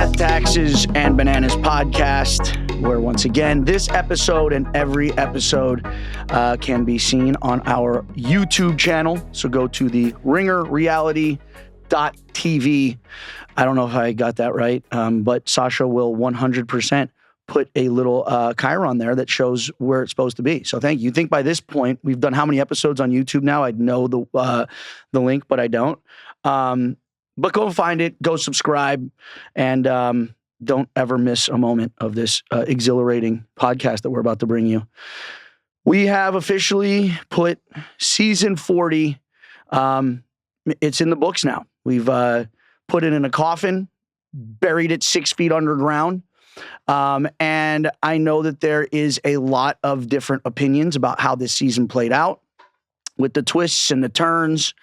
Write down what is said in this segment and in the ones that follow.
Death, Taxes, and Bananas podcast, where once again, this episode and every episode can be seen on our YouTube channel. So go to the ringerreality.tv. I don't know if I got that right, but Sasha will 100% put a little chyron there that shows where it's supposed to be. So thank you. You think by this point, we've done how many episodes on YouTube now? I'd know the link, but I don't. But go find it, go subscribe, and don't ever miss a moment of this exhilarating podcast that we're about to bring you. We have officially put season 40. It's in the books now. We've put it in a coffin, buried it 6 feet underground. And I know that there is a lot of different opinions about how this season played out with the twists and the turns.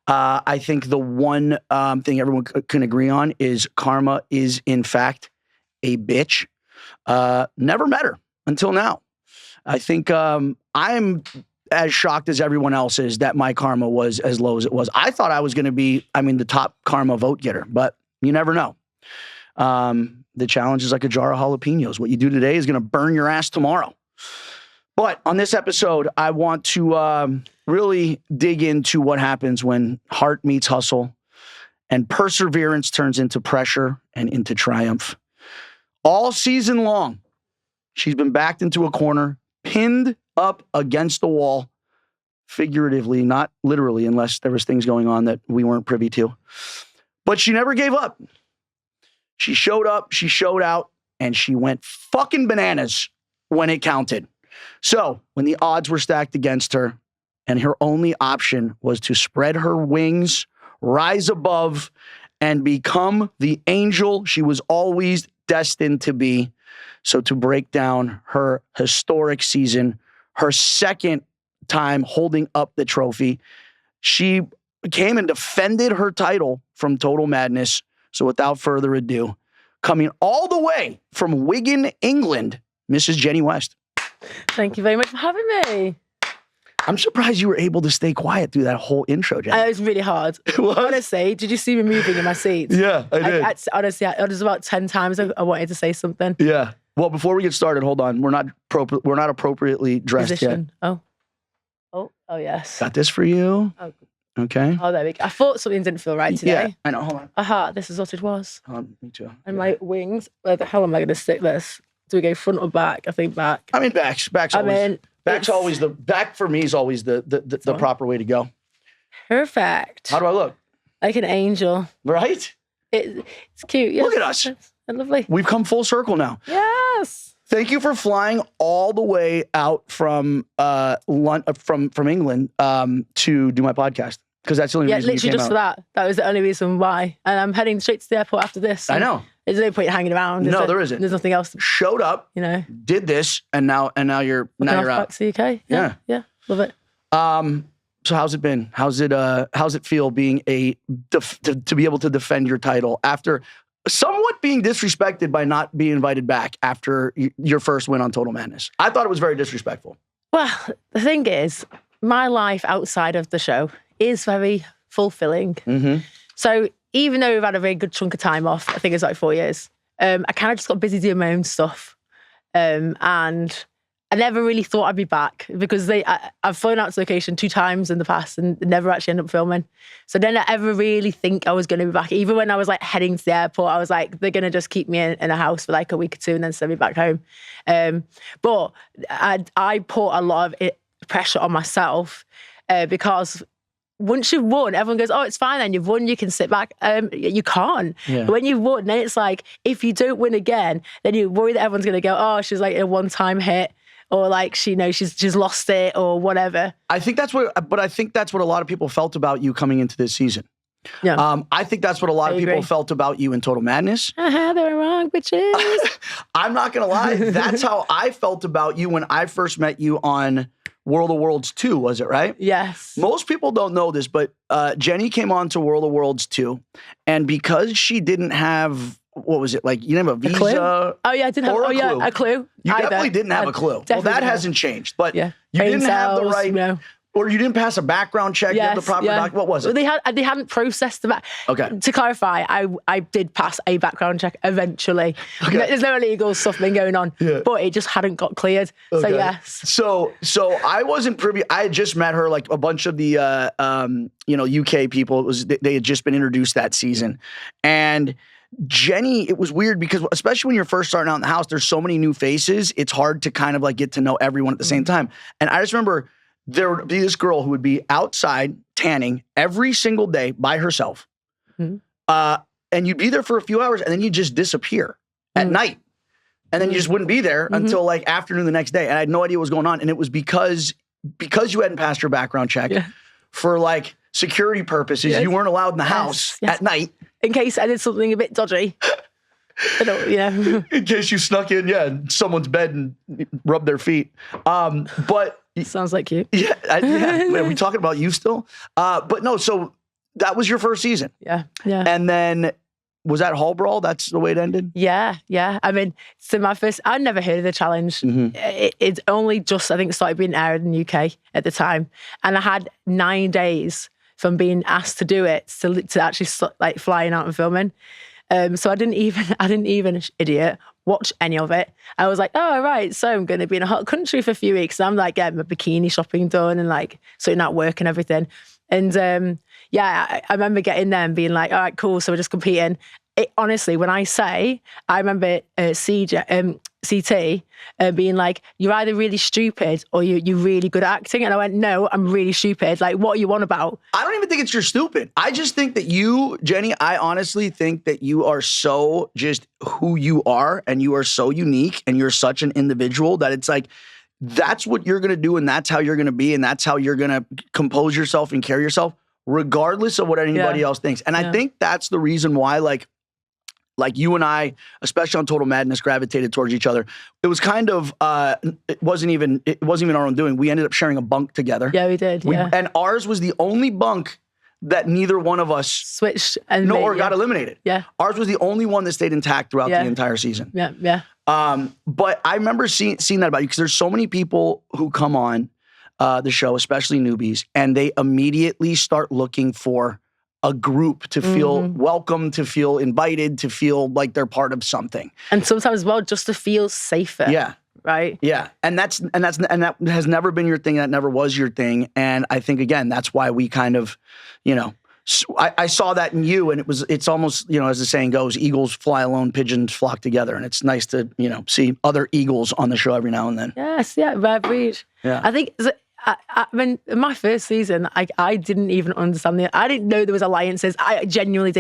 I think the one thing everyone can agree on is Karma is, in fact, a bitch. Never met her until now. I think I'm as shocked as everyone else is that my karma was as low as it was. I thought I was going to be, the top karma vote getter, but you never know. The challenge is like a jar of jalapenos. What you do today is going to burn your ass tomorrow. But on this episode, I want to really dig into what happens when heart meets hustle and perseverance turns into pressure and into triumph. All season long, she's been backed into a corner, pinned up against the wall, figuratively, not literally, unless there was things going on that we weren't privy to. But she never gave up. She showed up, she showed out, and she went fucking bananas when it counted. So when the odds were stacked against her and her only option was to spread her wings, rise above, and become the angel she was always destined to be. So to break down her historic season, her second time holding up the trophy, she came and defended her title from Total Madness. So without further ado, coming all the way from Wigan, England, Mrs. Jenny West. Thank you very much for having me. I'm surprised you were able to stay quiet through that whole intro, Jenny. It was really hard. Honestly, did you see me moving in my seat? Yeah, I did. Honestly, it was about 10 times I wanted to say something. Yeah. Well, before we get started, hold on. We're not appropriately dressed Position. yet. Oh, yes. Got this for you. Oh. Okay. Oh, there we go. I thought something didn't feel right today. Yeah, I know. Hold on. Aha, this is what it was. Me too. And my wings. Where the hell am I going to stick this? Do we go front or back? I think back. Back's always. Back's always back for me is always the proper way to go. Perfect. How do I look? Like an angel. Right? It's cute. Yes. Look at us. It's lovely. We've come full circle now. Yes. Thank you for flying all the way out from England to do my podcast. Because that's the only reason you came literally just out. for that. That was the only reason why. And I'm heading straight to the airport after this. I know. There's no point hanging around. No, there isn't. There's nothing else. Showed up, did this, and now you're out. Back to the UK. Yeah. Love it. So how's it been? How's it feel being to be able to defend your title after somewhat being disrespected by not being invited back after your first win on Total Madness? I thought it was very disrespectful. Well, the thing is, my life outside of the show is very fulfilling. Mm-hmm. So even though we've had a very good chunk of time off, I think it's like 4 years, I kind of just got busy doing my own stuff. And I never really thought I'd be back because I've flown out to location 2 times in the past and never actually ended up filming. So then I ever really think I was going to be back. Even when I was like heading to the airport, I was like, they're going to just keep me in a house for like a week or 2 and then send me back home. But I put a lot of pressure on myself because once you've won, everyone goes, oh, it's fine then, you've won, you can sit back. You can't. Yeah. When you've won, then it's like, if you don't win again, then you worry that everyone's going to go, oh, she's like a one-time hit, or like she's lost it, or whatever. I think that's what a lot of people felt about you coming into this season. Yeah. I think that's what a lot of people felt about you in Total Madness. They were wrong, bitches. I'm not going to lie. That's how I felt about you when I first met you on World of Worlds 2, was it, right? Yes. Most people don't know this, but Jenny came on to World of Worlds 2, and because she didn't have, what was it, like, you didn't have a visa? Oh, yeah, I didn't have a clue. You definitely didn't have a clue. Well, that hasn't changed, but you didn't have the right, Or you didn't pass a background check. You had the proper what was it? Well, they hadn't processed the back. Okay. To clarify, I did pass a background check eventually. Okay. There's no illegal stuff been going on, but it just hadn't got cleared. Okay. So yes. So I wasn't privy. I had just met her, like a bunch of the UK people. They had just been introduced that season, and Jenny, it was weird because especially when you're first starting out in the house, there's so many new faces. It's hard to kind of like get to know everyone at the same time. And I just remember there would be this girl who would be outside tanning every single day by herself. And you'd be there for a few hours and then you'd just disappear at night. And then you just wouldn't be there until like afternoon the next day. And I had no idea what was going on. And it was because you hadn't passed your background check for like security purposes. You weren't allowed in the house at night. In case I did something a bit dodgy. In case you snuck in, someone's bed and rubbed their feet. But sounds like you. Yeah. Are we talking about you still? But no, so that was your first season. Yeah. And then was that Hall Brawl? That's the way it ended? Yeah. I mean, so I'd never heard of the challenge. It's only just, I think, started being aired in the UK at the time. And I had 9 days from being asked to do it to actually like flying out and filming. So I didn't even, idiot, watch any of it. I was like, oh, right, so I'm going to be in a hot country for a few weeks. And I'm like getting my bikini shopping done and like sorting out work and everything. And I remember getting there and being like, all right, cool. So we're just competing. Honestly, when I remember CT being like, you're either really stupid or you're really good at acting. And I went, no, I'm really stupid. Like, what are you on about? I don't even think it's you're stupid. I just think that you, Jenny, I honestly think that you are so just who you are and you are so unique and you're such an individual that it's like, that's what you're going to do and that's how you're going to be and that's how you're going to compose yourself and carry yourself regardless of what anybody else thinks. And I think that's the reason why like you and I, especially on Total Madness, gravitated towards each other. It was kind of, it wasn't even our own doing. We ended up sharing a bunk together. Yeah, we did. And ours was the only bunk that neither one of us switched and got eliminated. Yeah. Ours was the only one that stayed intact throughout the entire season. Yeah. But I remember seeing that about you because there's so many people who come on the show, especially newbies, and they immediately start looking for a group to feel welcome, to feel invited, to feel like they're part of something. And sometimes as well, just to feel safer. Yeah. Right. Yeah. And that has never been your thing. That never was your thing. And I think, again, that's why we kind of, I saw that in you and it's almost, as the saying goes, eagles fly alone, pigeons flock together. And it's nice to, see other eagles on the show every now and then. Yes. Yeah. Rare breed. Yeah. I think I mean, in my first season, I didn't even understand I didn't know there was alliances. I genuinely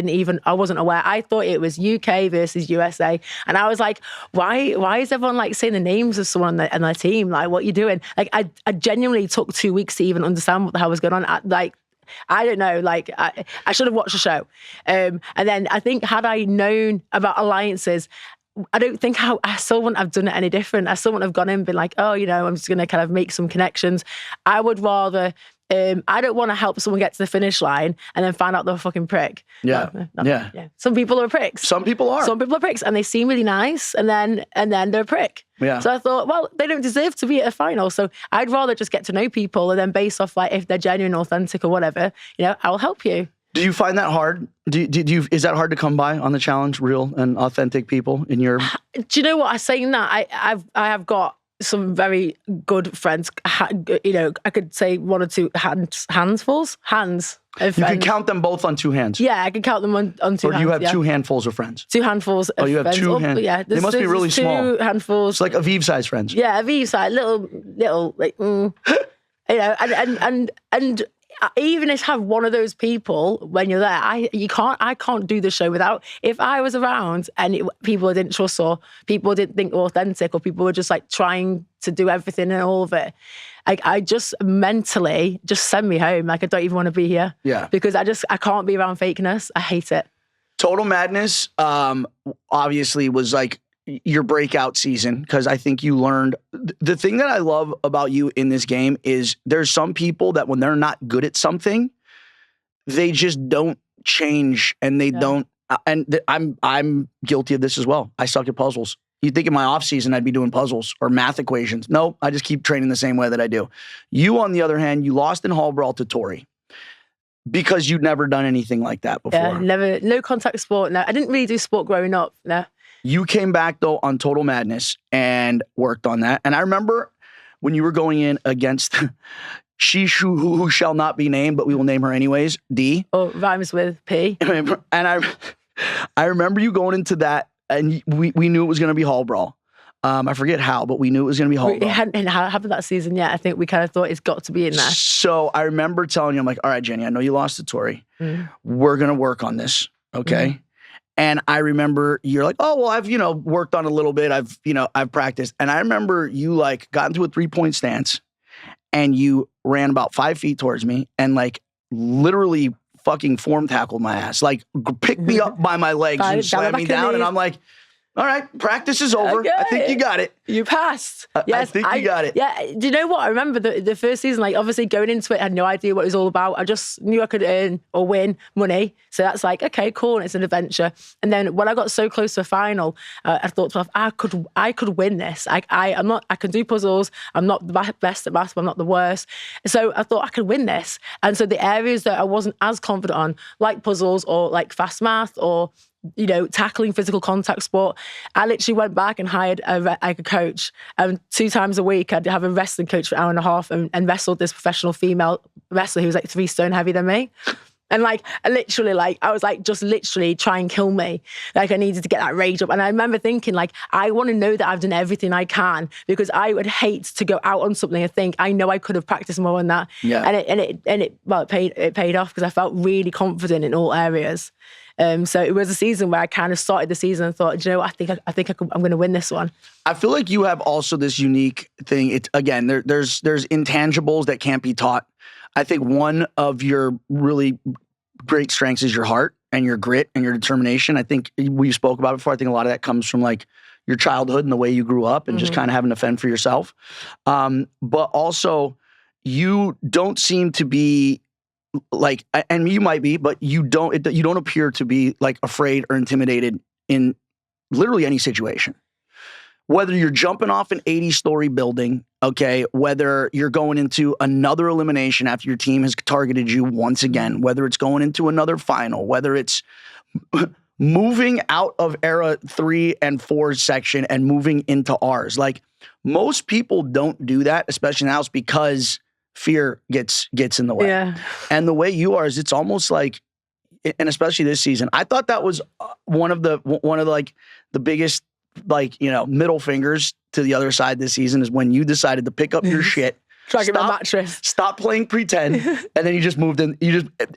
I wasn't aware. I thought it was UK versus USA. And I was like, why is everyone like saying the names of someone on their team? Like, what are you doing? Like, I genuinely took 2 weeks to even understand what the hell was going on. I don't know, like, I should have watched the show. And then I think had I known about alliances, I don't think I still wouldn't have done it any different. I still wouldn't have gone in and been like, oh, I'm just going to kind of make some connections. I would rather, I don't want to help someone get to the finish line and then find out they're a fucking prick. Yeah. Yeah. Some people are pricks. Some people are. Some people are pricks and they seem really nice and then they're a prick. Yeah. So I thought, well, they don't deserve to be at a final. So I'd rather just get to know people and then based off like if they're genuine, authentic or whatever, I will help you. Do you find that hard? Is that hard to come by on the challenge? Real and authentic people in your? Do you know what? I'm saying that I have got some very good friends. I could say one or two handfuls of friends. You can count them both on two hands. Yeah, I can count them on two hands. Or do you have two handfuls of friends? Two handfuls. Oh, you have friends. two handfuls. Yeah, they must be really small. Two handfuls. It's like Aviv-sized friends. Yeah, Aviv-sized, little like, and even if you have one of those people when you're there, I can't do the show without. If I was around and people I didn't trust or people didn't think were authentic or people were just like trying to do everything and all of it, I just mentally just send me home. Like I don't even want to be here. Yeah. Because I can't be around fakeness. I hate it. Total Madness obviously was like your breakout season because I think you learned the thing that I love about you in this game is there's some people that when they're not good at something, they just don't change and they don't. And I'm guilty of this as well. I suck at puzzles. You think in my off season I'd be doing puzzles or math equations. Nope, I just keep training the same way that I do. You, on the other hand, you lost in Hall Brawl to Tori because you'd never done anything like that before. Yeah, never, no contact sport. No, I didn't really do sport growing up. No. You came back though on Total Madness and worked on that. And I remember when you were going in against who shall not be named, but we will name her anyways, D. Oh, rhymes with P. And I remember you going into that, and we knew it was going to be Hall Brawl. I forget how, but we knew it was going to be Hall Brawl. It hadn't happened that season yet. I think we kind of thought it's got to be in there. So I remember telling you, I'm like, all right, Jenny, I know you lost to Tori. We're going to work on this, okay? And I remember you're like, oh, well, I've, worked on a little bit. I've practiced. And I remember you got into a 3-point stance and you ran about 5 feet towards me and literally fucking form tackled my ass. Picked me up by my legs and slammed me down. And I'm like, all right, practice is over. Okay. I think you got it. You passed. Yes, I think you got it. Yeah. Do you know what? I remember the first season, obviously going into it, I had no idea what it was all about. I just knew I could earn or win money. So that's okay, cool. And it's an adventure. And then when I got so close to a final, I thought to myself, I could win this. I can do puzzles. I'm not the best at maths, but I'm not the worst. So I thought I could win this. And so the areas that I wasn't as confident on, like puzzles or fast math or tackling physical contact sport, I literally went back and hired a coach. 2 times a week, I'd have a wrestling coach for an hour and a half and wrestled this professional female wrestler who was 3 stone heavier than me. And I was just literally try and kill me. I needed to get that rage up. And I remember thinking I want to know that I've done everything I can, because I would hate to go out on something and think, I know I could have practiced more on that. Yeah. And it paid off because I felt really confident in all areas. So it was a season where I kind of started the season and thought, I think I'm going to win this one. I feel like you have also this unique thing. It's again, there's intangibles that can't be taught. I think one of your really great strengths is your heart and your grit and your determination. I think we spoke about it before. I think a lot of that comes from your childhood and the way you grew up and just kind of having to fend for yourself. But also you don't seem to be and you might be, but you don't appear to be afraid or intimidated in literally any situation. Whether you're jumping off an 80-story building, okay, whether you're going into another elimination after your team has targeted you once again, whether it's going into another final, whether it's moving out of era 3 and 4 section and moving into ours. Most people don't do that, especially now, because fear gets in the way. Yeah. And the way you are is it's almost and especially this season, I thought that was one of the biggest middle fingers to the other side this season is when you decided to pick up your shit. Try to get my mattress. Stop playing pretend, and then you just moved in.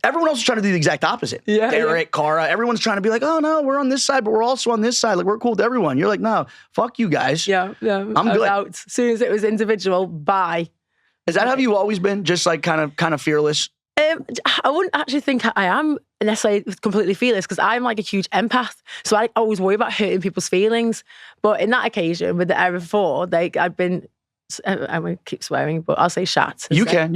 Everyone else is trying to do the exact opposite. Yeah, Derek, Cara, everyone's trying to be oh no, we're on this side, but we're also on this side. We're cool with everyone. You're no, fuck you guys. Yeah. I'm good. Out. As soon as it was individual, bye. Is that how you always been? Just kind of fearless? I wouldn't actually think I am necessarily completely fearless, because I'm a huge empath. So I always worry about hurting people's feelings. But in that occasion with the era 4, I'd been, I'm going to keep swearing, but I'll say shat. You can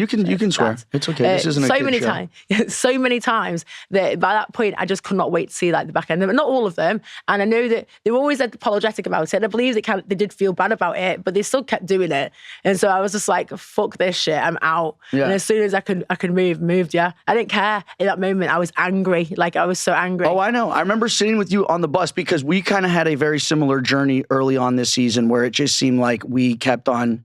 swear. It's okay. This isn't a kid show. So many times that by that point, I just could not wait to see the back end of them. Not all of them. And I know that they were always apologetic about it. I believe they did feel bad about it, but they still kept doing it. And so I was just fuck this shit, I'm out. Yeah. And as soon as I could moved, yeah. I didn't care. In that moment, I was angry. I was so angry. Oh, I know. I remember sitting with you on the bus because we kind of had a very similar journey early on this season where it just seemed like we kept on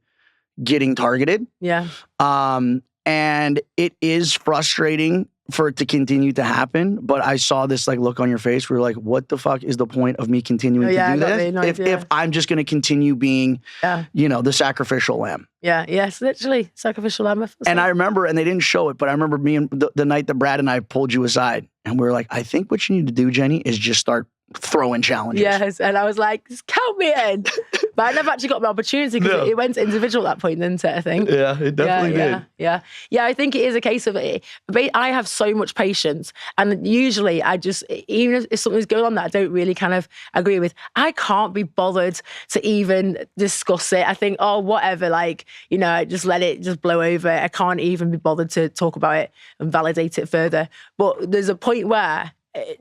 getting targeted. Yeah. And it is frustrating for it to continue to happen, but I saw this like look on your face where you're like, what the fuck is the point of me continuing to do this if I'm just going to continue being, the sacrificial lamb? Yeah, yes, literally sacrificial lamb. And I remember, and they didn't show it, but I remember me and the night that Brad and I pulled you aside, and we were like, I think what you need to do, Jenny, is just start throwing challenges. Yes, and I was like, just count me in. But I never actually got my opportunity because it went individual at that point, didn't it, I think? Yeah, it definitely did. Yeah, I think it is a case of it. I have so much patience, and usually I just, even if something's going on that I don't really kind of agree with, I can't be bothered to even discuss it. I think, oh, whatever, just let it just blow over. I can't even be bothered to talk about it and validate it further. But there's a point where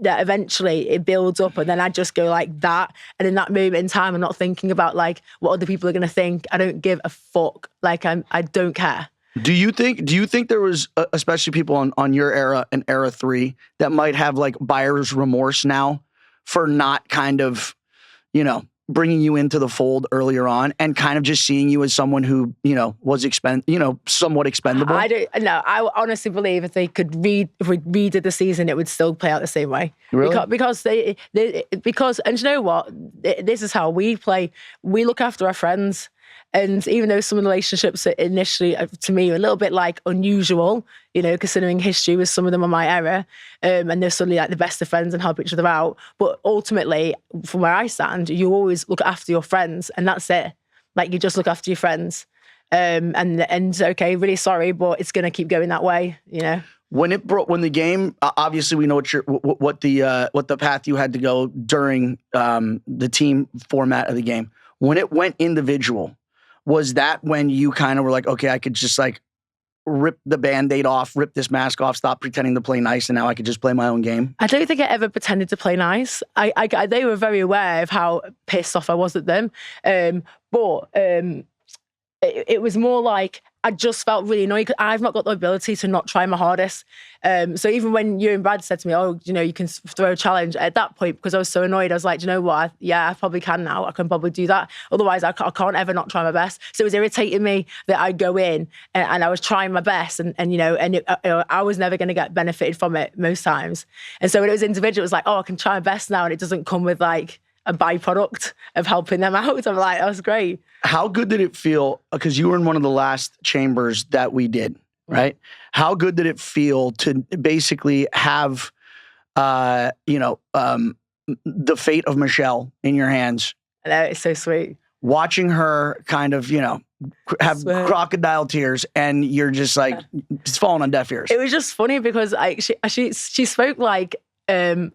that eventually it builds up, and then I just go like that. And in that moment in time, I'm not thinking about like what other people are going to think. I don't give a fuck. Like I don't care. Do you think there was, especially people on your era and era 3, that might have like buyer's remorse now for not kind of, bringing you into the fold earlier on and kind of just seeing you as someone who, was somewhat expendable? I don't know. I honestly believe if we redid the season, it would still play out the same way. Really? Because and you know what? This is how we play. We look after our friends. And even though some of the relationships are initially, to me, a little bit like unusual, considering history with some of them on my era, and they're suddenly like the best of friends and help each other out. But ultimately, from where I stand, you always look after your friends, and that's it. Like you just look after your friends. And okay, really sorry, but it's going to keep going that way, When the game, obviously we know what the path you had to go during the team format of the game. When it went individual, was that when you kind of were like, okay, I could just like rip the Band-Aid off, rip this mask off, stop pretending to play nice, and now I could just play my own game? I don't think I ever pretended to play nice. They were very aware of how pissed off I was at them. But it was more like I just felt really annoyed because I've not got the ability to not try my hardest. So even when you and Brad said to me, oh, you can throw a challenge, at that point, because I was so annoyed, I was like, you know what? I probably can now. I can probably do that. Otherwise, I can't ever not try my best. So it was irritating me that I'd go in and I was trying my best I was never going to get benefited from it most times. And so when it was individual, it was like, oh, I can try my best now, and it doesn't come with like a byproduct of helping them out. I'm like, that was great. How good did it feel? Because you were in one of the last chambers that we did, right? How good did it feel to basically have, the fate of Michelle in your hands? I know, it's so sweet. Watching her kind of, have crocodile tears, and you're just like, it's falling on deaf ears. It was just funny because she spoke like, it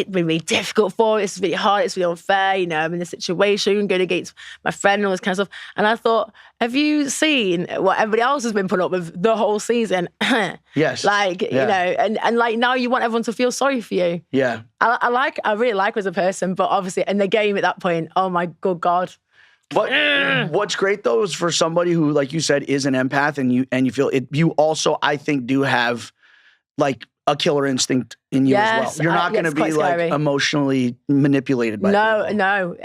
made me difficult for her. It's really hard. It's really unfair. I'm in this situation, going against my friend and all this kind of stuff. And I thought, have you seen what everybody else has been put up with the whole season? Yes. And like now you want everyone to feel sorry for you. Yeah. I really like her as a person, but obviously in the game at that point, oh my good God. But what's great though is for somebody who, like you said, is an empath, and you feel it. You also, I think, do have like a killer instinct in you as well. You're not going to be like emotionally manipulated by people. No.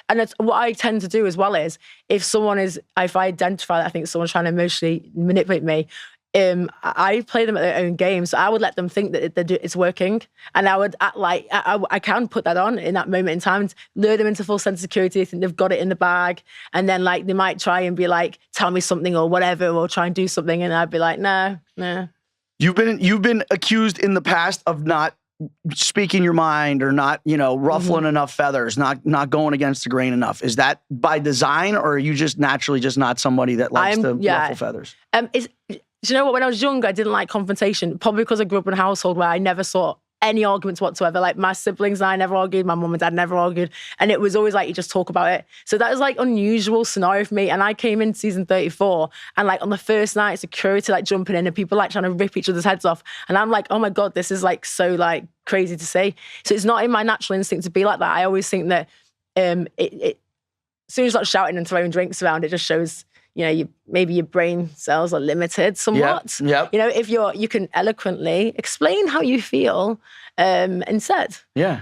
And that's what I tend to do as well is if I identify that I think someone's trying to emotionally manipulate me, I play them at their own game. So I would let them think that it's working. And I would act like, I can put that on in that moment in time, and lure them into full sense of security. They think they've got it in the bag. And then like, they might try and be like, tell me something or whatever, or try and do something. And I'd be like, no. You've been accused in the past of not speaking your mind or not, ruffling enough feathers, not going against the grain enough. Is that by design, or are you just naturally just not somebody that likes to ruffle feathers? Do you know what? When I was younger, I didn't like confrontation, probably because I grew up in a household where I never saw any arguments whatsoever. Like my siblings and I never argued, my mum and dad never argued, and it was always like you just talk about it. So that was like unusual scenario for me. And I came in season 34, and like on the first night, security like jumping in and people like trying to rip each other's heads off, and I'm like, oh my God, this is like so like crazy to see. So it's not in my natural instinct to be like that. I always think that as soon as you're not shouting and throwing drinks around, it just shows maybe your brain cells are limited somewhat. Yep. If you can eloquently explain how you feel instead. Yeah.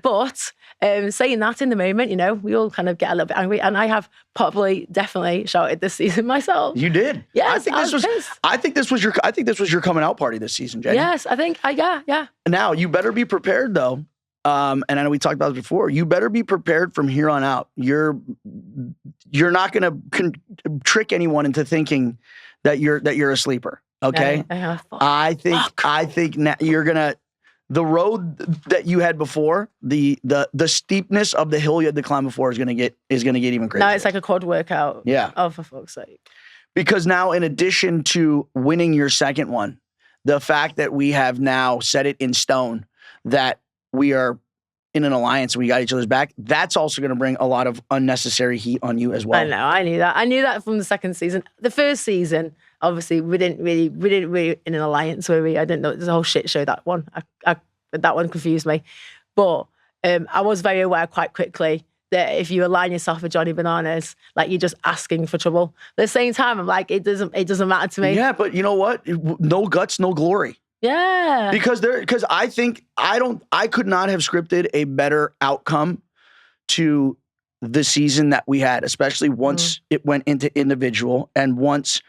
But saying that in the moment, we all kind of get a little bit angry, and I have probably definitely shouted this season myself. You did. Yes, I think this was your coming out party this season, Jenny. Yes, I think. Yeah. Now you better be prepared though. And I know we talked about this before. You better be prepared from here on out. You're not going to trick anyone into thinking that you're a sleeper. Okay. I think now you're gonna. The road that you had before, the steepness of the hill you had to climb before is gonna get even crazier. Now it's like a quad workout. Yeah. Oh, for fuck's sake. Because now, in addition to winning your second one, the fact that we have now set it in stone that we are in an alliance and we got each other's back, that's also going to bring a lot of unnecessary heat on you as well. I know. I knew that. I knew that from the second season. The first season, obviously, we didn't really in an alliance, were we? I didn't know. There's a whole shit show, that one. That one confused me. But I was very aware quite quickly that if you align yourself with Johnny Bananas, like, you're just asking for trouble. At the same time, I'm like, it doesn't matter to me. Yeah, but you know what? No guts, no glory. Yeah. Because I think I could not have scripted a better outcome to the season that we had, especially once it went into individual and once,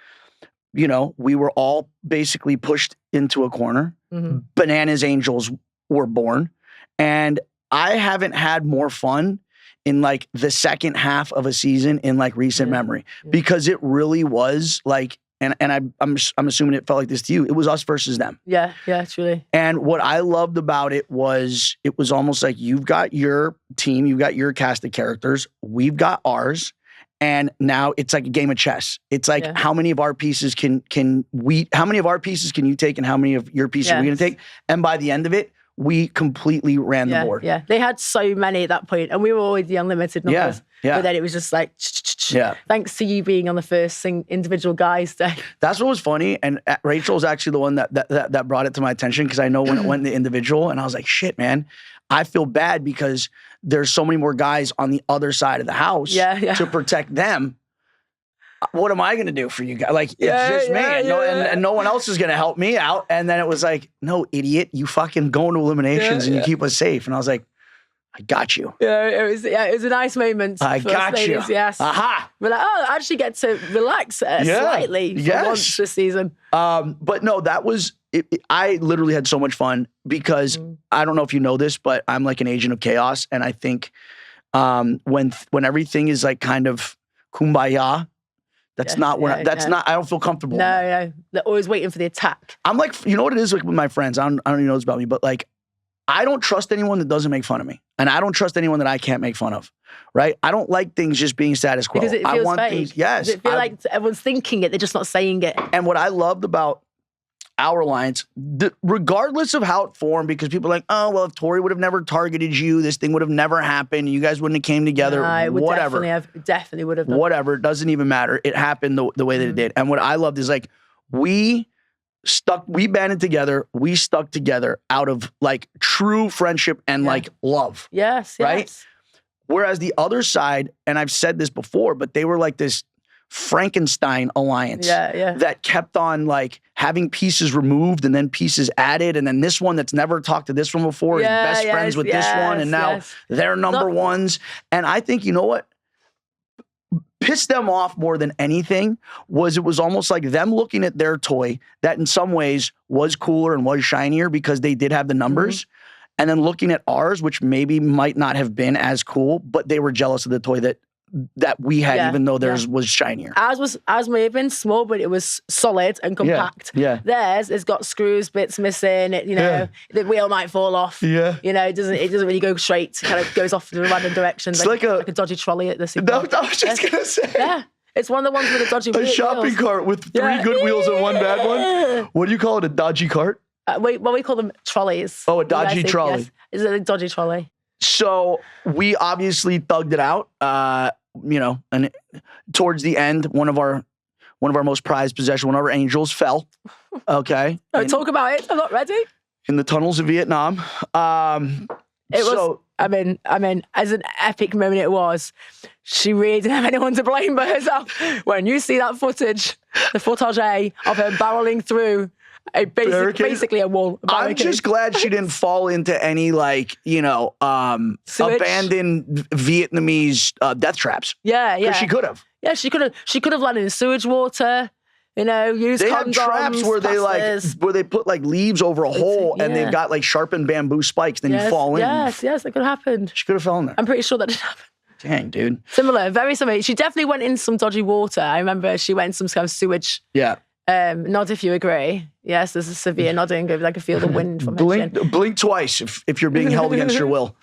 we were all basically pushed into a corner. Bananas Angels were born. And I haven't had more fun in like the second half of a season in like recent memory, because it really was like, and I'm assuming it felt like this to you. It was us versus them. Yeah, truly. And what I loved about it was almost like you've got your team, you've got your cast of characters, we've got ours, and now it's like a game of chess. It's like how many of our pieces can you take, and how many of your pieces are we going to take? And by the end of it, we completely ran the board. Yeah, they had so many at that point, and we were always the unlimited numbers. Yeah. But then it was just like, thanks to you being on the first individual guys day. That's what was funny, and Rachel was actually the one that brought it to my attention, because I know when it went to individual, and I was like, shit, man, I feel bad because there's so many more guys on the other side of the house to protect them. What am I going to do for you guys? Like, it's just me, and no one else is going to help me out. And then it was like, no, idiot, you fucking go into eliminations and you keep us safe. And I was like, I got you. Yeah, it was a nice moment. I got you. Yes. Aha. We're like, I actually get to relax slightly for once this season. But no, that was, I literally had so much fun because I don't know if you know this, but I'm like an agent of chaos. And I think when everything is like kind of kumbaya, that's not I don't feel comfortable. No. They're always waiting for the attack. I'm like, you know what it is like with my friends? I don't even know this about me, but like, I don't trust anyone that doesn't make fun of me. And I don't trust anyone that I can't make fun of, right? I don't like things just being status quo. Because it feels fake. Things, yes. Does it feel like everyone's thinking it, they're just not saying it. And what I loved about our alliance, regardless of how it formed, because people are like, oh, well, if Tori would have never targeted you, this thing would have never happened. You guys wouldn't have came together. Whatever. Definitely would have done. Whatever. It doesn't even matter. It happened the way that it did. And what I loved is like, we banded together, we stuck together out of like true friendship and like love. Yes. Right? Whereas the other side, and I've said this before, but they were like this Frankenstein alliance that kept on like having pieces removed and then pieces added, and then this one that's never talked to this one before is best friends with this one, and now they're number ones. And I think, you know what pissed them off more than anything was it was almost like them looking at their toy that in some ways was cooler and was shinier because they did have the numbers, and then looking at ours, which maybe might not have been as cool, but they were jealous of the toy that we had, even though theirs was shinier. Ours may have been small, but it was solid and compact. Theirs has got screws, bits missing. The wheel might fall off. It doesn't really go straight. It kind of goes off in random directions. It's like a dodgy trolley at the scene. I was just gonna say. Yeah. It's one of the ones with a dodgy wheel. A shopping cart with 3 good wheels and 1 bad one. What do you call it? A dodgy cart? We call them trolleys. Oh, a dodgy trolley. Yes. Is it a dodgy trolley? So we obviously thugged it out, and towards the end, one of our most prized possessions, one of our angels fell. Okay. Don't talk about it. I'm not ready. In the tunnels of Vietnam. It was, I mean, as an epic moment it was, she really didn't have anyone to blame but herself. When you see that footage, the footage of her barreling through basically a wall. I'm just glad she didn't fall into any abandoned Vietnamese death traps. Yeah. Because she could have. Yeah, she could have landed in sewage water. Used condoms. They have traps where they put like leaves over a hole and they've got like sharpened bamboo spikes. Then you fall in. Yes, that could have happened. She could have fallen there. I'm pretty sure that did happen. Dang, dude. Very similar. She definitely went in some dodgy water. I remember she went in some kind of sewage. Yeah. Nod if you agree. Yes, there's a severe nodding. I can feel the wind from her chin. Blink twice if you're being held against your will.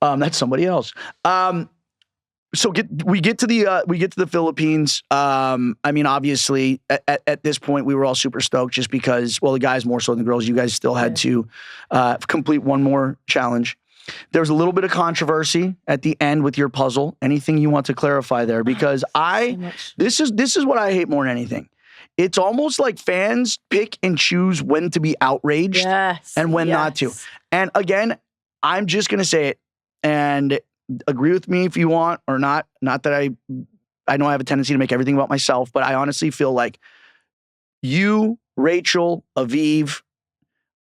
That's somebody else. So we get to the Philippines. Obviously at this point we were all super stoked just because, well, the guys more so than the girls. You guys still had to complete one more challenge. There was a little bit of controversy at the end with your puzzle. Anything you want to clarify there? Because this is what I hate more than anything. It's almost like fans pick and choose when to be outraged and when not to. And again, I'm just going to say it, and agree with me if you want or not. Not that I know I have a tendency to make everything about myself, but I honestly feel like you, Rachel, Aviv,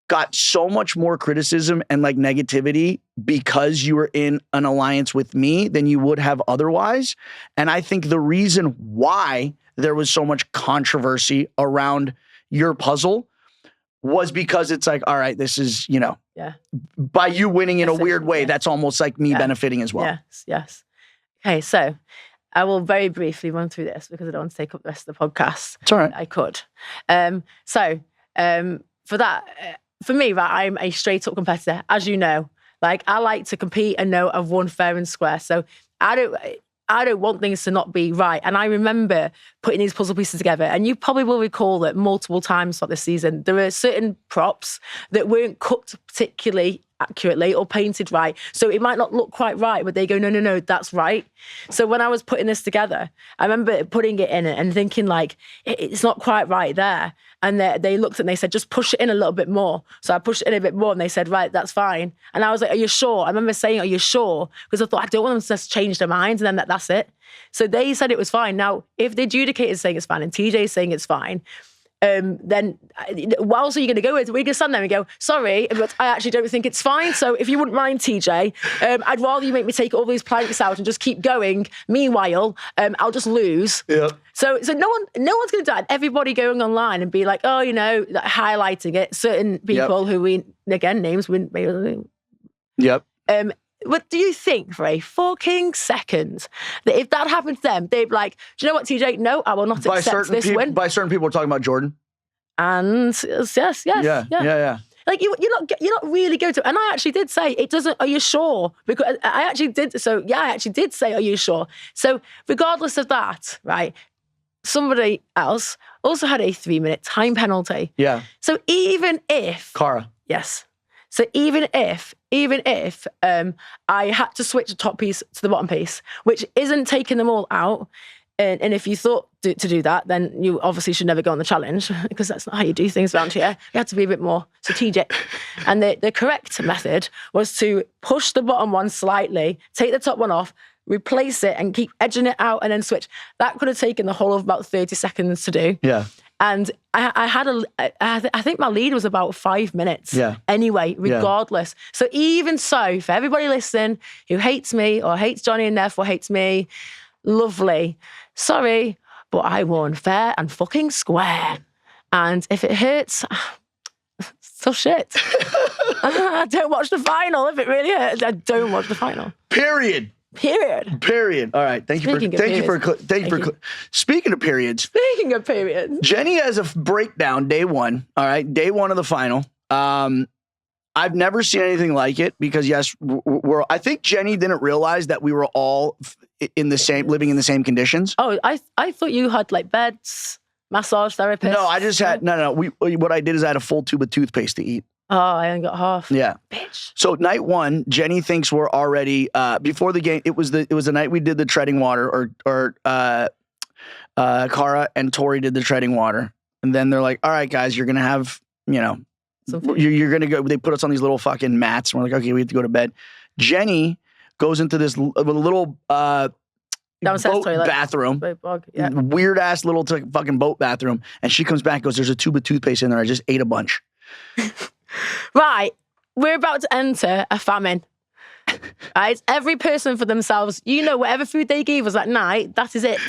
got so much more criticism and like negativity because you were in an alliance with me than you would have otherwise. And I think the reason why there was so much controversy around your puzzle was because it's like, all right, this is, by you winning in a weird way, that's almost like me benefiting as well. Yes. Okay, so I will very briefly run through this because I don't want to take up the rest of the podcast. It's all right. I could. For that, for me, right, I'm a straight up competitor, as you know. Like, I like to compete and know I've won fair and square. So I don't want things to not be right. And I remember putting these puzzle pieces together, and you probably will recall that multiple times throughout this season, there were certain props that weren't cut particularly accurately or painted right. So it might not look quite right, but they go, no, that's right. So when I was putting this together, I remember putting it in and thinking like, it's not quite right there. And they looked and they said, just push it in a little bit more. So I pushed it in a bit more and they said, right, that's fine. And I was like, are you sure? I remember saying, are you sure? Because I thought, I don't want them to just change their minds and then that's it. So they said it was fine. Now, if the adjudicator is saying it's fine and TJ is saying it's fine, then what else are you going to go with? We're going to stand there and go, sorry, but I actually don't think it's fine. So if you wouldn't mind, TJ, I'd rather you make me take all these planks out and just keep going. Meanwhile, I'll just lose. Yeah. So no one's going to die. Everybody going online and be like, oh, highlighting it. Certain people who names wouldn't be. Yep. But do you think for a fucking second that if that happened to them, they'd be like, do you know what, TJ? No, I will not accept this win. By certain people, we're talking about Jordan. And yes. Yeah. Like you're not really going to. And I actually did say it doesn't. Are you sure? Because I actually did. So yeah, I actually did say, are you sure? So regardless of that, right? Somebody else also had a 3-minute time penalty. Yeah. So even if Cara. Yes. So even if I had to switch the top piece to the bottom piece, which isn't taking them all out, and if you thought to do that, then you obviously should never go on the challenge because that's not how you do things around here. You have to be a bit more strategic. And the correct method was to push the bottom one slightly, take the top one off, replace it, and keep edging it out, and then switch. That could have taken the whole of about 30 seconds to do. Yeah. And I think my lead was about 5 minutes. Yeah. Anyway, regardless. Yeah. So even so, for everybody listening who hates me or hates Johnny and therefore hates me, lovely. Sorry, but I won fair and fucking square. And if it hurts, so shit. I don't watch the final. If it really hurts, I don't watch the final. Period. All right. Speaking of periods. Jenny has a breakdown day one. All right. Day one of the final. I've never seen anything like it because I think Jenny didn't realize that we were all living in the same conditions. Oh, I thought you had like beds, massage therapists. No, I just had, what I did is I had a full tube of toothpaste to eat. Oh, I only got half. Yeah. Bitch. So night one, Jenny thinks we're already before the game. It was the night we did the treading water, or Cara and Tori did the treading water, and then they're like, "All right, guys, you're gonna have you're gonna go." They put us on these little fucking mats, and we're like, "Okay, we have to go to bed." Jenny goes into this little boat bathroom, weird ass little fucking boat bathroom, and she comes back and goes, "There's a tube of toothpaste in there. I just ate a bunch." Right, we're about to enter a famine. Right, every person for themselves. Whatever food they gave us that night, that is it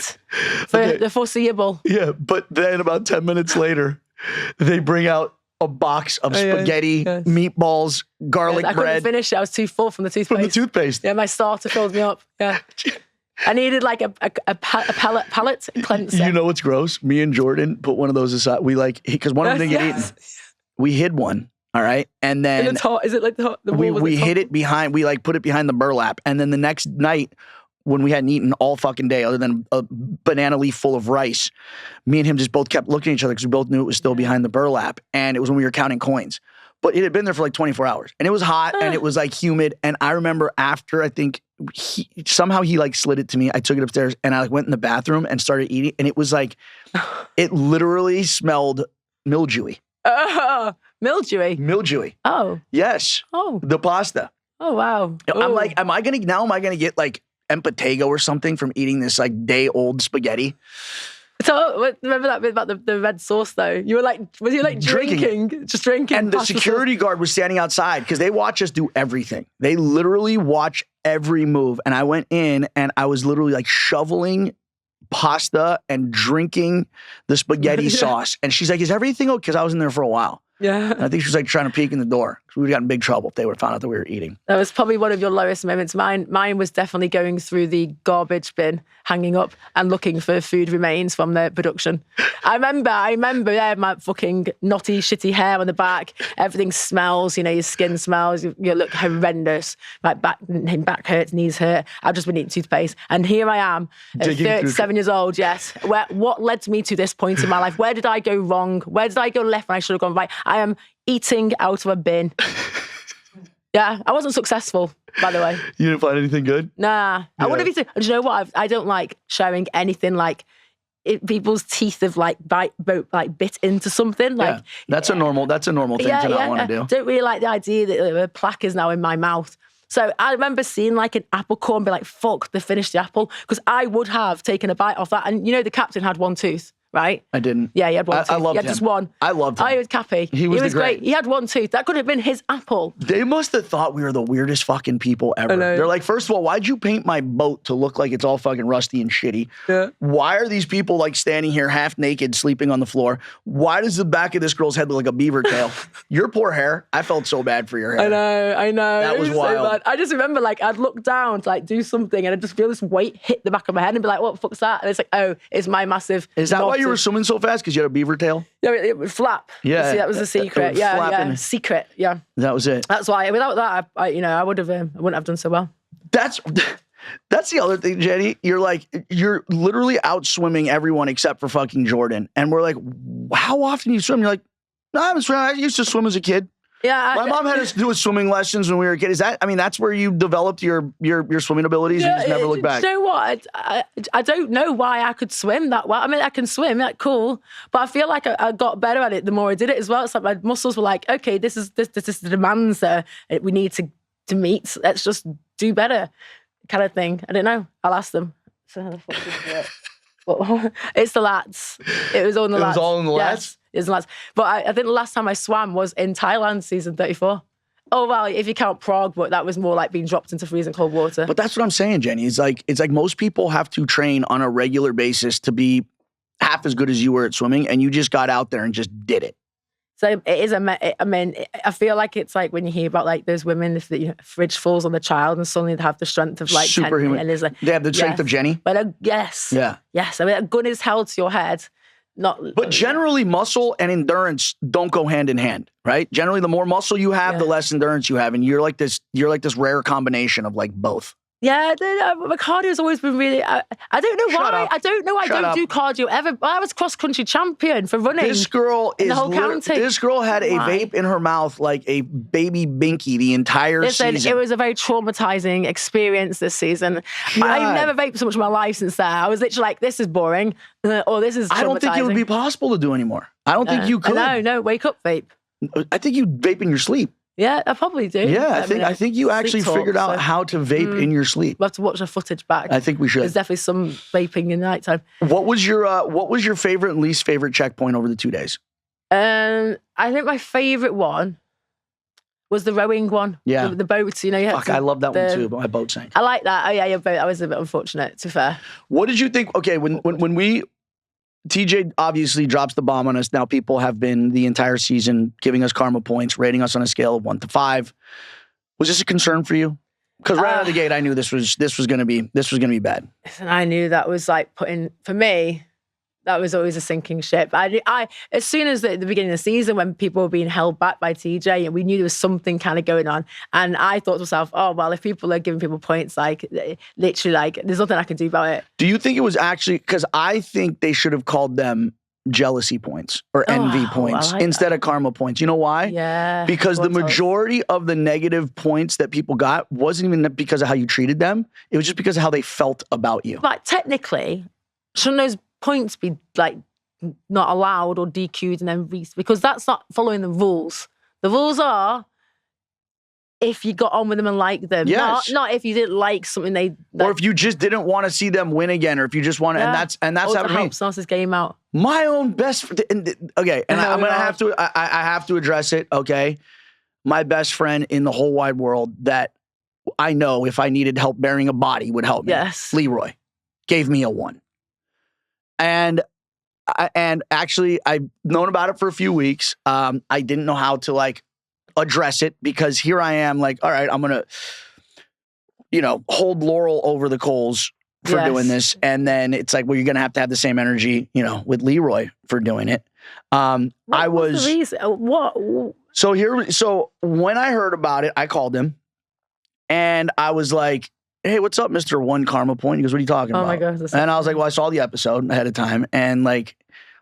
for the foreseeable. Yeah, but then about 10 minutes later, they bring out a box of spaghetti, meatballs, garlic bread. I couldn't finish it. I was too full from the toothpaste. Yeah, my starter filled me up. Yeah. I needed like a palate cleanser. You know what's gross? Me and Jordan put one of those aside. We because one of them didn't get eaten. We hid one. All right. And then is it like the wall? We hid it behind, we put it behind the burlap. And then the next night when we hadn't eaten all fucking day other than a banana leaf full of rice, me and him just both kept looking at each other because we both knew it was still behind the burlap. And it was when we were counting coins. But it had been there for like 24 hours. And it was hot and it was like humid. And I remember after, I think, somehow he like slid it to me. I took it upstairs and I like went in the bathroom and started eating. And it was like, it literally smelled mildewy. Mildewy? Mildewy. Oh. Yes. Oh. The pasta. Oh, am I going to get like empatego or something from eating this like day-old spaghetti? So remember that bit about the red sauce though? You were like, was you like drinking? Just drinking. And the security guard was standing outside because they watch us do everything. They literally watch every move. And I went in and I was literally like shoveling pasta and drinking the spaghetti sauce. And she's like, is everything okay? Because I was in there for a while. Yeah. And I think she was like trying to peek in the door. We would have gotten in big trouble if they would have found out that we were eating. That was probably one of your lowest moments. Mine was definitely going through the garbage bin, hanging up and looking for food remains from the production. I remember, yeah, my fucking knotty, shitty hair on the back. Everything smells, your skin smells. You look horrendous. My back hurts, knees hurt. I've just been eating toothpaste. And here I am, at 37 years old, yes. What led me to this point in my life? Where did I go wrong? Where did I go left when I should have gone right? I am eating out of a bin. Yeah, I wasn't successful, by the way. You didn't find anything good? Nah. Yeah. I wouldn't have eaten. Do you know what? I don't like sharing anything like people's teeth have like bit into something. Like, yeah, that's a normal thing to not want to do. Don't really like the idea that a plaque is now in my mouth. So I remember seeing like an apple core and be like, fuck, they finished the apple. Because I would have taken a bite off that. And the captain had one tooth. Right? I didn't. Yeah, he had one tooth. I loved him. He had just one. I loved him. He was Cappy. He was great. He had one tooth. That could have been his apple. They must have thought we were the weirdest fucking people ever. They're like, first of all, why'd you paint my boat to look like it's all fucking rusty and shitty? Yeah. Why are these people like standing here half naked, sleeping on the floor? Why does the back of this girl's head look like a beaver tail? Your poor hair. I felt so bad for your hair. I know. That was wild. So bad. I just remember like I'd look down to like do something and I'd just feel this weight hit the back of my head and be like, what the fuck's that? And it's like, oh, it's my massive. Is that why you were swimming so fast? Because you had a beaver tail? Yeah, it would flap. Yeah. See, that was the secret. Yeah. Secret. Yeah. That was it. That's why. Without that, I wouldn't have done so well. That's the other thing, Jenny. You're literally out swimming everyone except for fucking Jordan. And we're like, how often do you swim? You're like, no, I haven't swum. I used to swim as a kid. Yeah, my mom had us do swimming lessons when we were a kid. That's where you developed your swimming abilities and you just never looked back? You know what? I don't know why I could swim that well. I mean, I can swim, like cool, but I feel like I got better at it the more I did it as well. It's like my muscles were like, okay, this is the demands that we need to meet. Let's just do better, kind of thing. I don't know. I'll ask them. So how the fuck did you do it? But it's the lats. It was all in the lats. It was all in the lats? Yes, it was in the lats. But I think the last time I swam was in Thailand, season 34. Oh, well, if you count Prague, but that was more like being dropped into freezing cold water. But that's what I'm saying, Jenny. It's like most people have to train on a regular basis to be half as good as you were at swimming, and you just got out there and just did it. So it is I feel like it's like when you hear about like those women, if the fridge falls on the child and suddenly they have the strength of like superhuman. And like, they have the strength of Jenny. But yes. Yeah. Yes. I mean, a gun is held to your head. But generally, muscle and endurance don't go hand in hand, right? Generally, the more muscle you have, the less endurance you have, and you're like this rare combination of like both. Yeah, my cardio has always been really. I don't know why. I don't know. I don't do cardio ever. I was cross country champion for running. This girl in the whole county. This girl had a vape in her mouth like a baby binky the entire season. It was a very traumatizing experience this season. God. I've never vaped so much in my life since that. I was literally like, this is boring, or this is traumatizing. I don't think it would be possible to do anymore. I don't think you could. No, wake up vape. I think you vape in your sleep. Yeah, I probably do. Yeah, I think you actually figured out how to vape in your sleep. We'll have to watch the footage back. I think we should. There's definitely some vaping in the nighttime. What was your favorite and least favorite checkpoint over the 2 days? I think my favorite one was the rowing one. Yeah. The boat, you know. I love that one too, but my boat sank. I like that. Oh yeah, your boat. That was a bit unfortunate, to be fair. What did you think? Okay, when we... TJ obviously drops the bomb on us. Now people have been the entire season giving us karma points, rating us on a scale of 1 to 5. Was this a concern for you? Because right out of the gate, I knew this was going to be bad. And I knew that was like for me, that was always a sinking ship. I as soon as at the beginning of the season when people were being held back by TJ and we knew there was something kind of going on, and I thought to myself, oh well, if people are giving people points, like literally, like there's nothing I can do about it. Do you think it was actually because I think they should have called them jealousy points or envy points like instead of karma points. You know why? Yeah. Because the majority of the negative points that people got wasn't even because of how you treated them. It was just because of how they felt about you. Like, technically, shouldn't those points be, like, not allowed or DQ'd and then because that's not following the rules. The rules are if you got on with them and liked them. Yes. Not if you didn't like something or if you just didn't want to see them win again, or if you just want to, and that's how it helps someone else's game out. My own best okay, and I'm gonna have to I have to address it, okay? My best friend in the whole wide world that I know if I needed help burying a body would help me. Yes. Leroy gave me a 1. And actually I've known about it for a few weeks. I didn't know how to like address it because here I am like, all right, I'm going to, hold laurel over the coals for doing this. And then it's like, well, you're going to have the same energy, with Leroy for doing it. What was the reason? What? So when I heard about it, I called him and I was like, hey, what's up, Mr. One Karma Point? He goes, what are you talking about? Oh my God. And I was like, well, I saw the episode ahead of time and like,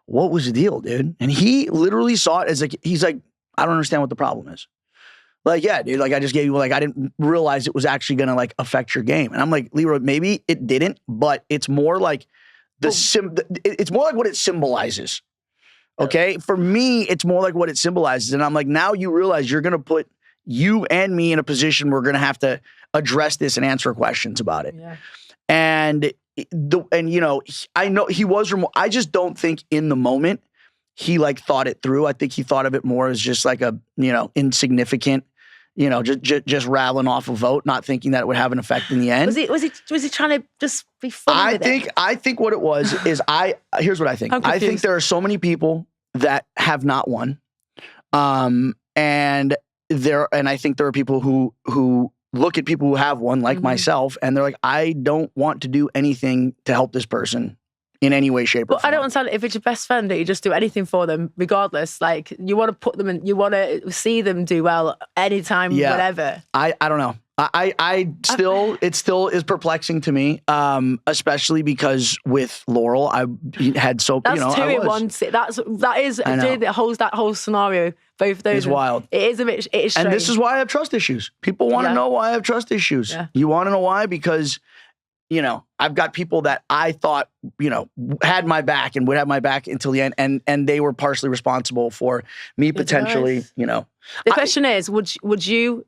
what was the deal, dude? And he literally saw it as like, he's like, I don't understand what the problem is. Like, yeah, dude, like I just gave you, like, I didn't realize it was actually going to like affect your game. And I'm like, Leroy, maybe it didn't, but it's more like it's more like what it symbolizes. Okay. For me, it's more like what it symbolizes. And I'm like, now you realize you're going to put you and me in a position where we're going to have to address this and answer questions about it. Yeah. And I know he was, I just don't think in the moment he like thought it through. I think he thought of it more as just like a, insignificant, just rattling off a vote, not thinking that it would have an effect in the end. Was he trying to just be funny with it? I think what it was is here's what I think. I think there are so many people that have not won. And I think there are people who look at people who have won, like myself, and they're like, I don't want to do anything to help this person in any way, shape, or form. I don't understand if it's your best friend that you just do anything for them, regardless. Like, you want to put them in, you want to see them do well anytime, whatever. I don't know. It still is perplexing to me, especially because with Laurel, I had That's 2 in 1. That whole scenario. Both of those is wild. It is strange. And this is why I have trust issues. People want to know why I have trust issues. Yeah. You want to know why? Because, I've got people that I thought, had my back and would have my back until the end. And they were partially responsible for me potentially, The question is, would you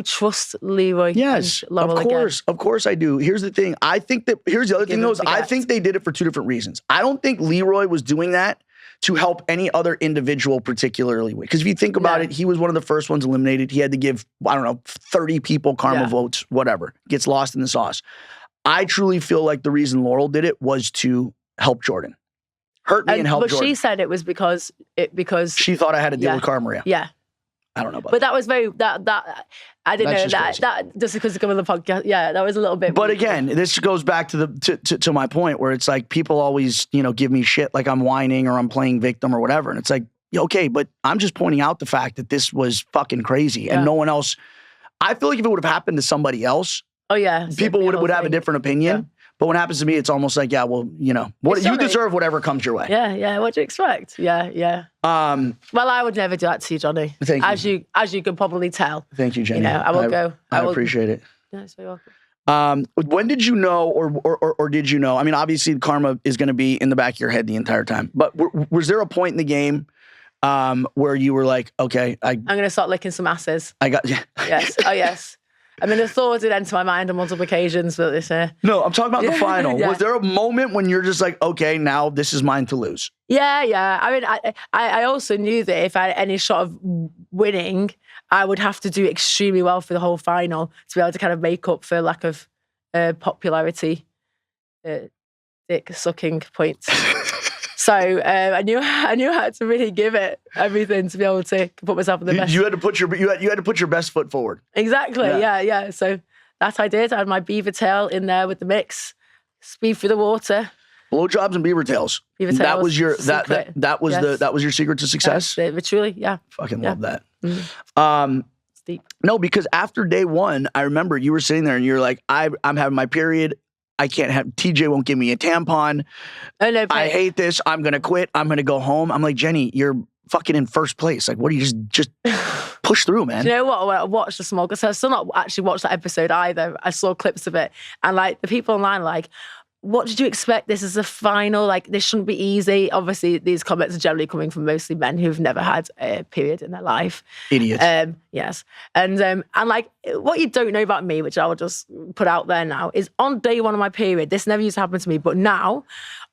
trust Leroy? Yes, of course I do. Here's the thing. I think that, here's the other thing though, is I think they did it for 2 different reasons. I don't think Leroy was doing that to help any other individual particularly. Because if you think about it, he was one of the first ones eliminated. He had to give, 30 people karma votes, whatever. Gets lost in the sauce. I truly feel like the reason Laurel did it was to help Jordan. Hurt me and help Jordan. But she said it was because she thought I had to deal with karma. Yeah. I don't know about that. But that was very, I didn't know that just because of coming on the podcast. Yeah, that was a little bit. But again, this goes back to my point where it's like people always, give me shit like I'm whining or I'm playing victim or whatever. And it's like, okay, but I'm just pointing out the fact that this was fucking crazy and no one else. I feel like if it would have happened to somebody else, people would have a different opinion. Yeah. But when it happens to me, it's almost like, what you deserve whatever comes your way. Yeah. What do you expect? Yeah. Well, I would never do that to you, Johnny. Thank you. As you can probably tell. Thank you, Jenny. I will go. I appreciate it. Yeah, it's very welcome. When did you know, or did you know? I mean, obviously, karma is going to be in the back of your head the entire time. But was there a point in the game where you were like, okay, I'm going to start licking some asses? Yes. Oh, yes. I mean, the thought did enter my mind on multiple occasions, but this. No, I'm talking about the final. Was there a moment when you're just like, okay, now this is mine to lose? Yeah. I mean, I also knew that if I had any shot of winning, I would have to do extremely well for the whole final to be able to kind of make up for lack of popularity, dick sucking points. So I knew I had to really give it everything to be able to put myself in the best. You had to put your best foot forward. Exactly. Yeah. So that I did. I had my beaver tail in there with the mix. Speed through the water. Blowjobs and beaver tails. That was your that was your secret to success. Truly, yeah. Fucking love that. Mm-hmm. It's deep. No, because after day 1, I remember you were sitting there and you're like, I'm having my period. I can't have, TJ won't give me a tampon. Oh, no, I hate this. I'm going to quit. I'm going to go home. I'm like, Jenny, you're fucking in first place. Like, what do you just push through, man? Do you know what? When I watched the small, because I still not actually watched that episode either. I saw clips of it. And like the people online, like, what did you expect? This is the final. Like, this shouldn't be easy. Obviously, these comments are generally coming from mostly men who've never had a period in their life. Idiots. Yes. And like, what you don't know about me, which I will just put out there now, is on day one of my period, this never used to happen to me, but now,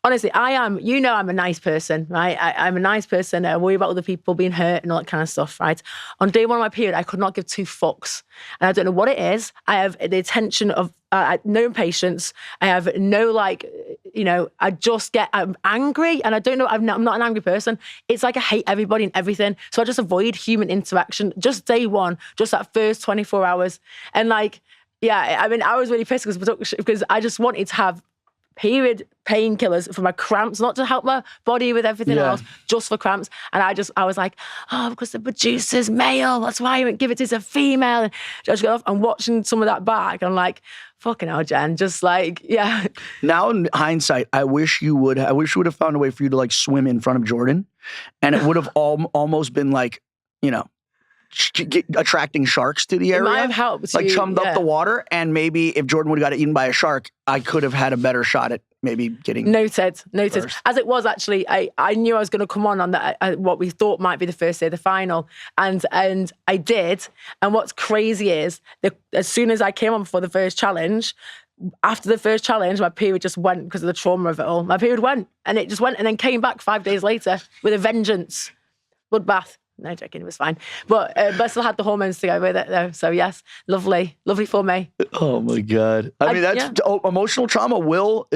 honestly, I'm a nice person, right? I'm a nice person. I worry about other people being hurt and all that kind of stuff, right? On day one of my period, I could not give two fucks. And I don't know what it is. I have the attention of no impatience. I have no, like, I'm angry. And I don't know, I'm not an angry person. It's like I hate everybody and everything. So I just avoid human interaction. Just day one, just that first 24 hours. And like, yeah, I mean, I was really pissed because I just wanted to have period painkillers for my cramps, not to help my body with everything else, just for cramps. And I was like, oh, because the producer's male, that's why I wouldn't give it to a female. And I just got off and watching some of that back. I'm like, fucking hell, Jen, just like, yeah. Now in hindsight, I wish you would have found a way for you to like swim in front of Jordan, and it would have almost been like, attracting sharks to the area. It might have helped. Like chummed up the water, and maybe if Jordan would have got eaten by a shark, I could have had a better shot at maybe getting Noted. first. As it was actually, I knew I was going to come on that what we thought might be the first day of the final, and I did. And what's crazy is that as soon as I came on for the first challenge, after the first challenge, my period just went because of the trauma of it all. My period went, and it just went, and then came back 5 days later with a vengeance, bloodbath. No, joking, it was fine. But I still had the hormones to go with it, though. So, yes, lovely for me. Oh, my God. I mean, that's emotional trauma will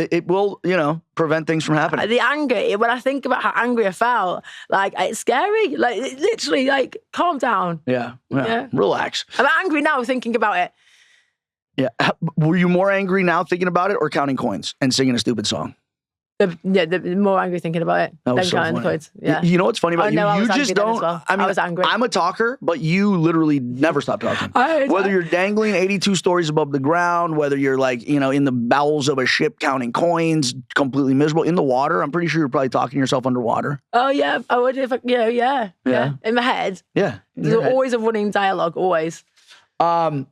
prevent things from happening. The anger, when I think about how angry I felt, like, it's scary. Like, literally, like, calm down. Yeah. Relax. I'm angry now thinking about it. Yeah. Were you more angry now thinking about it or counting coins and singing a stupid song? The more angry thinking about it than counting the coins. Yeah. You know what's funny about you? No, you just don't. Well. I mean, I was angry. I'm a talker, but you literally never stop talking. Whether you're dangling 82 stories above the ground, whether you're like, in the bowels of a ship counting coins, completely miserable in the water. I'm pretty sure you're probably talking to yourself underwater. Oh yeah, I would if yeah. In my head. Yeah. There's always a running dialogue, always. All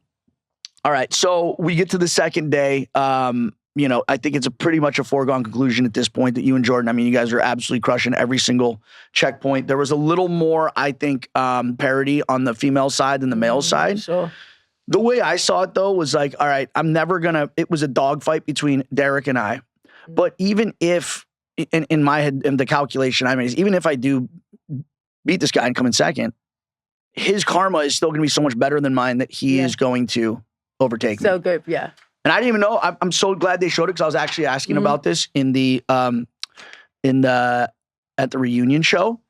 right, so we get to the second day. I think it's pretty much a foregone conclusion at this point that you and Jordan, I mean, you guys are absolutely crushing every single checkpoint. There was a little more, I think, parity on the female side than the male side. Sure. The way I saw it, though, was like, all right, it was a dogfight between Derek and I. But even if, in my head, in the calculation I made, is even if I do beat this guy and come in second, his karma is still going to be so much better than mine that he is going to overtake me. So good, yeah. And I didn't even know. I'm so glad they showed it because I was actually asking about this at the reunion show.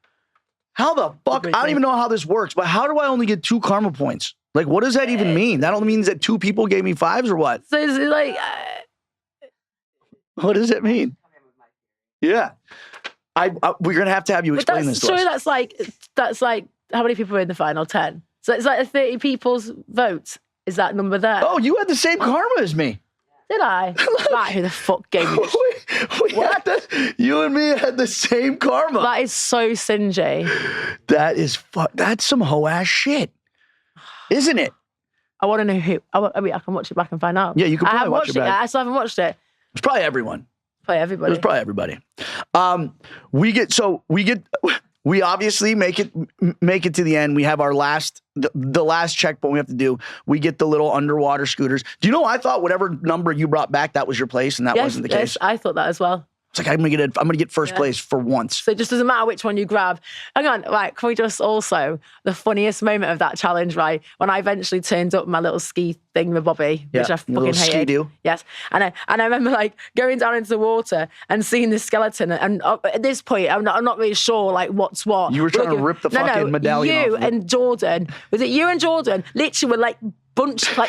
How the fuck? I don't even know how this works. But how do I only get 2 karma points? Like, what does that even mean? That only means that 2 people gave me 5s or what? So it's like, what does it mean? Yeah, we're gonna have you explain this to us. Sure, that's like how many people were in the final? 10. So it's like a 30 people's vote. Is that number there? Oh, you had the same karma as me. Did I? Right, who the fuck gave me you and me had the same karma. That is so singy. That's some hoe ass shit, isn't it? I want to know who. I mean, I can watch it back and find out. Yeah, you can probably watch it back. I still haven't watched it. It's probably everyone. Probably everybody. It was probably everybody. We obviously make it to the end. We have our the last checkpoint we have to do. We get the little underwater scooters. Do you know, I thought whatever number you brought back, that was your place, and that wasn't the case. I thought that as well. It's like, I'm gonna get first place for once. So it just doesn't matter which one you grab. Hang on, right, can we just also, the funniest moment of that challenge, right, when I eventually turned up my little ski thing with Bobby, which I fucking hated. Ski-doo. Yes. And I remember like going down into the water and seeing the skeleton, and at this point, I'm not really sure like what's what. You were trying to rip the fucking medallion off. You and Jordan, was it you and Jordan, literally were like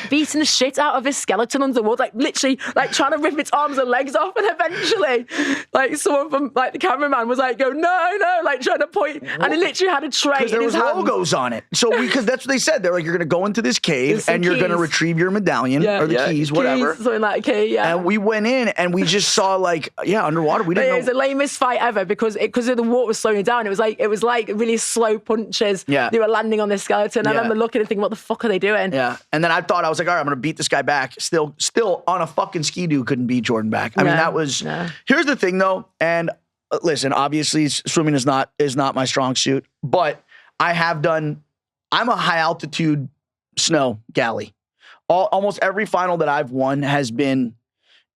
beating the shit out of his skeleton underwater, like literally, like trying to rip its arms and legs off. And eventually, like someone from like the cameraman was like, "Go no!" Like trying to point, and he literally had a tray. Because there was logos on it. So because that's what they said. They're like, you're going to go into this cave and you're going to retrieve your medallion or the keys, whatever. Something like key, yeah. And we went in and we just saw like, underwater. We didn't know. It was the lamest fight ever because the water was slowing down. It was like really slow punches. Yeah. They were landing on this skeleton. I remember looking and thinking, what the fuck are they doing? Yeah. And then I was like, all right, I'm going to beat this guy back. Still on a fucking ski-doo couldn't beat Jordan back. I mean, that was, here's the thing though. And listen, obviously swimming is not my strong suit, but I'm a high altitude snow galley. Almost every final that I've won has been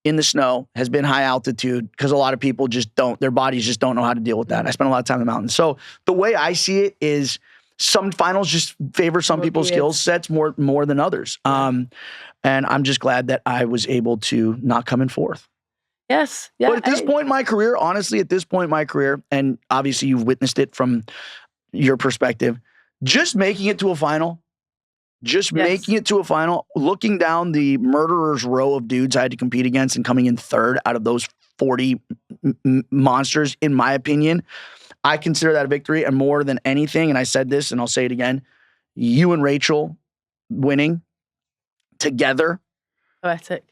in the snow, has been high altitude, because a lot of people their bodies just don't know how to deal with that. I spent a lot of time in the mountains. So the way I see it is some finals just favor some people's skill sets more than others. And I'm just glad that I was able to not come in fourth. Yes. Yeah. But at this point in my career, honestly, and obviously you've witnessed it from your perspective, just making it to a final, looking down the murderer's row of dudes I had to compete against and coming in third out of those 40 monsters, in my opinion, I consider that a victory. And more than anything, and I said this and I'll say it again, you and Rachel winning together. Poetic.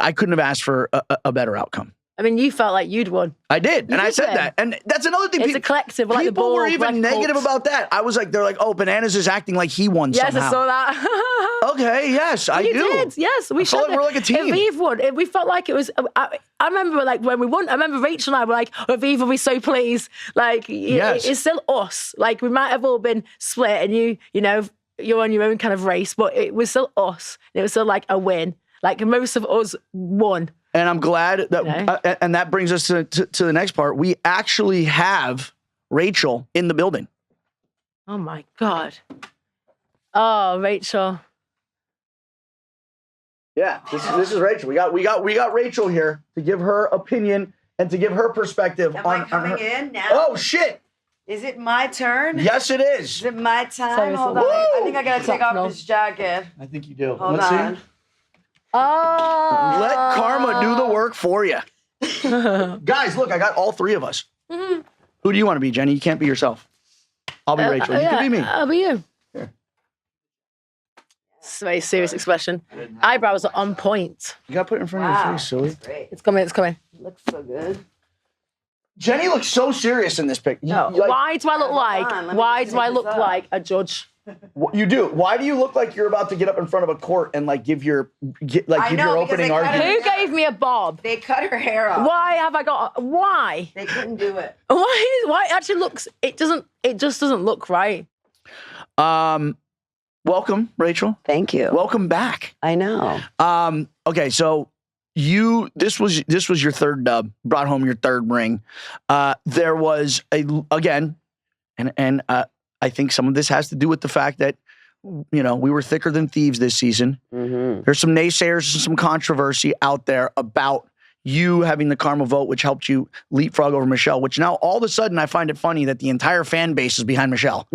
I couldn't have asked for a better outcome. I mean, you felt like you'd won. I did, and I said that. And that's another thing. It's a collective. Like people were even negative about that. I was like, they're like, oh, Bananas is acting like he won somehow. Yes, I saw that. Okay, yes, I do. You did, yes. We felt like we're like a team. Aviv won. We felt like it was, I remember like when we won, I remember Rachel and I were like, Aviv will be so pleased. Like, it's still us. Like, we might have all been split and you're on your own kind of race, but it was still us. It was still like a win. Like, most of us won. And I'm glad that, and that brings us to the next part. We actually have Rachel in the building. Oh my God. Oh, Rachel. Yeah, this is Rachel. We got Rachel here to give her opinion and to give her perspective. Am I coming in now? Oh shit! Is it my turn? Yes, it is. Is it my time? Hold on. I think I gotta take off this jacket. I think you do. Hold Let's on. see. Oh. Let karma do the work for you. Guys, look, I got all three of us. Mm-hmm. Who do you want to be, Jenny? You can't be yourself. I'll be Rachel. You can be me. I'll be you. Here. It's a very serious expression. Eyebrows are on point. You got to put it in front of your face, silly. Great. It's coming. It looks so good. Jenny looks so serious in this pic. No. Why do I look like a judge? You do. Why do you look like you're about to get up in front of a court and like give your opening argument? Who gave me a bob? They cut her hair off. Why have I got? Why? They couldn't do it. Why it actually looks? It just doesn't look right. Welcome, Rachel. Thank you. Welcome back. I know. Okay, so this was your third dub. Brought home your third ring. There was I think some of this has to do with the fact that, we were thicker than thieves this season. Mm-hmm. There's some naysayers and some controversy out there about you having the karma vote, which helped you leapfrog over Michelle, which now all of a sudden I find it funny that the entire fan base is behind Michelle.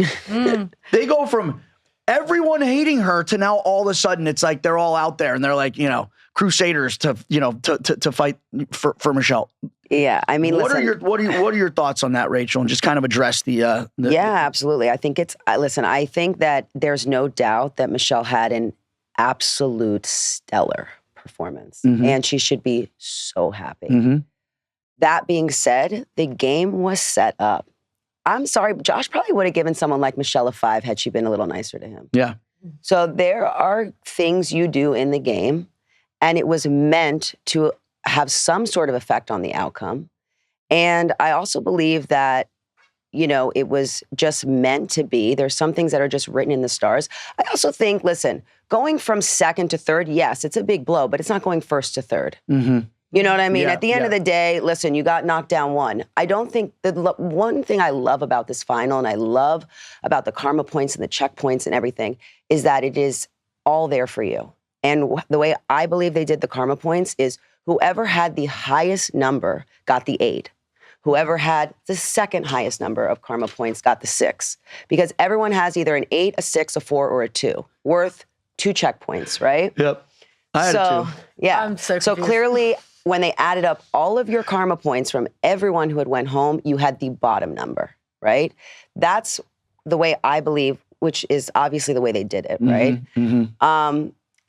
They go from everyone hating her to now all of a sudden it's like they're all out there and they're like, crusaders to fight for Michelle. Yeah, I mean, what are your thoughts on that, Rachel? And just kind of address the absolutely. I think I think that there's no doubt that Michelle had an absolute stellar performance, and she should be so happy. Mm-hmm. That being said, the game was set up. I'm sorry, Josh probably would have given someone like Michelle a 5 had she been a little nicer to him. Yeah. So there are things you do in the game, and it was meant to have some sort of effect on the outcome. And I also believe that, it was just meant to be. There's some things that are just written in the stars. I also think, listen, going from second to third, yes, it's a big blow, but it's not going first to third. Mm-hmm. You know what I mean? Yeah, at the end of the day, listen, you got knocked down one. I don't think one thing I love about this final, and I love about the karma points and the checkpoints and everything, is that it is all there for you. And the way I believe they did the karma points is whoever had the highest number got the 8. Whoever had the second highest number of karma points got the 6. Because everyone has either an 8, a 6, a 4, or a 2, worth 2 checkpoints, right? Yep. I had it too. Yeah. I'm so So confused. clearly, when they added up all of your karma points from everyone who had went home, you had the bottom number, right? That's the way I believe, which is obviously the way they did it, right?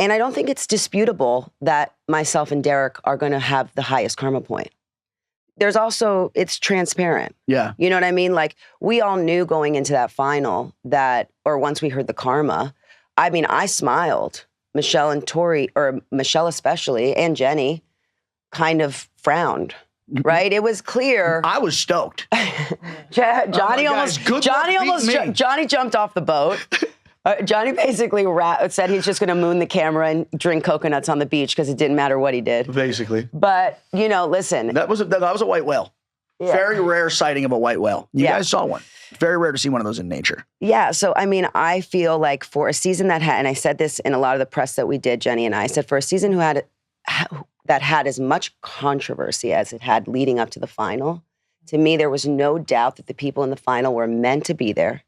And I don't think it's disputable that myself and Derek are going to have the highest karma point. There's also, it's transparent. Yeah. You know what I mean? Like, we all knew going into that final that, or once we heard the karma, I mean, I smiled. Michelle and Tori, or Michelle especially, and Jenny, kind of frowned, right? It was clear. I was stoked. Johnny guys, good luck beating me. Johnny jumped off the boat. Johnny basically said he's just going to moon the camera and drink coconuts on the beach because it didn't matter what he did. Basically. But, you know, listen. That was a white whale. Yeah. Very rare sighting of a white whale. You guys saw one. Very rare to see one of those in nature. Yeah. So, I mean, I feel like for a season that had, and I said this in a lot of the press that we did, Jenny and I said, for a season that had as much controversy as it had leading up to the final, to me, there was no doubt that the people in the final were meant to be there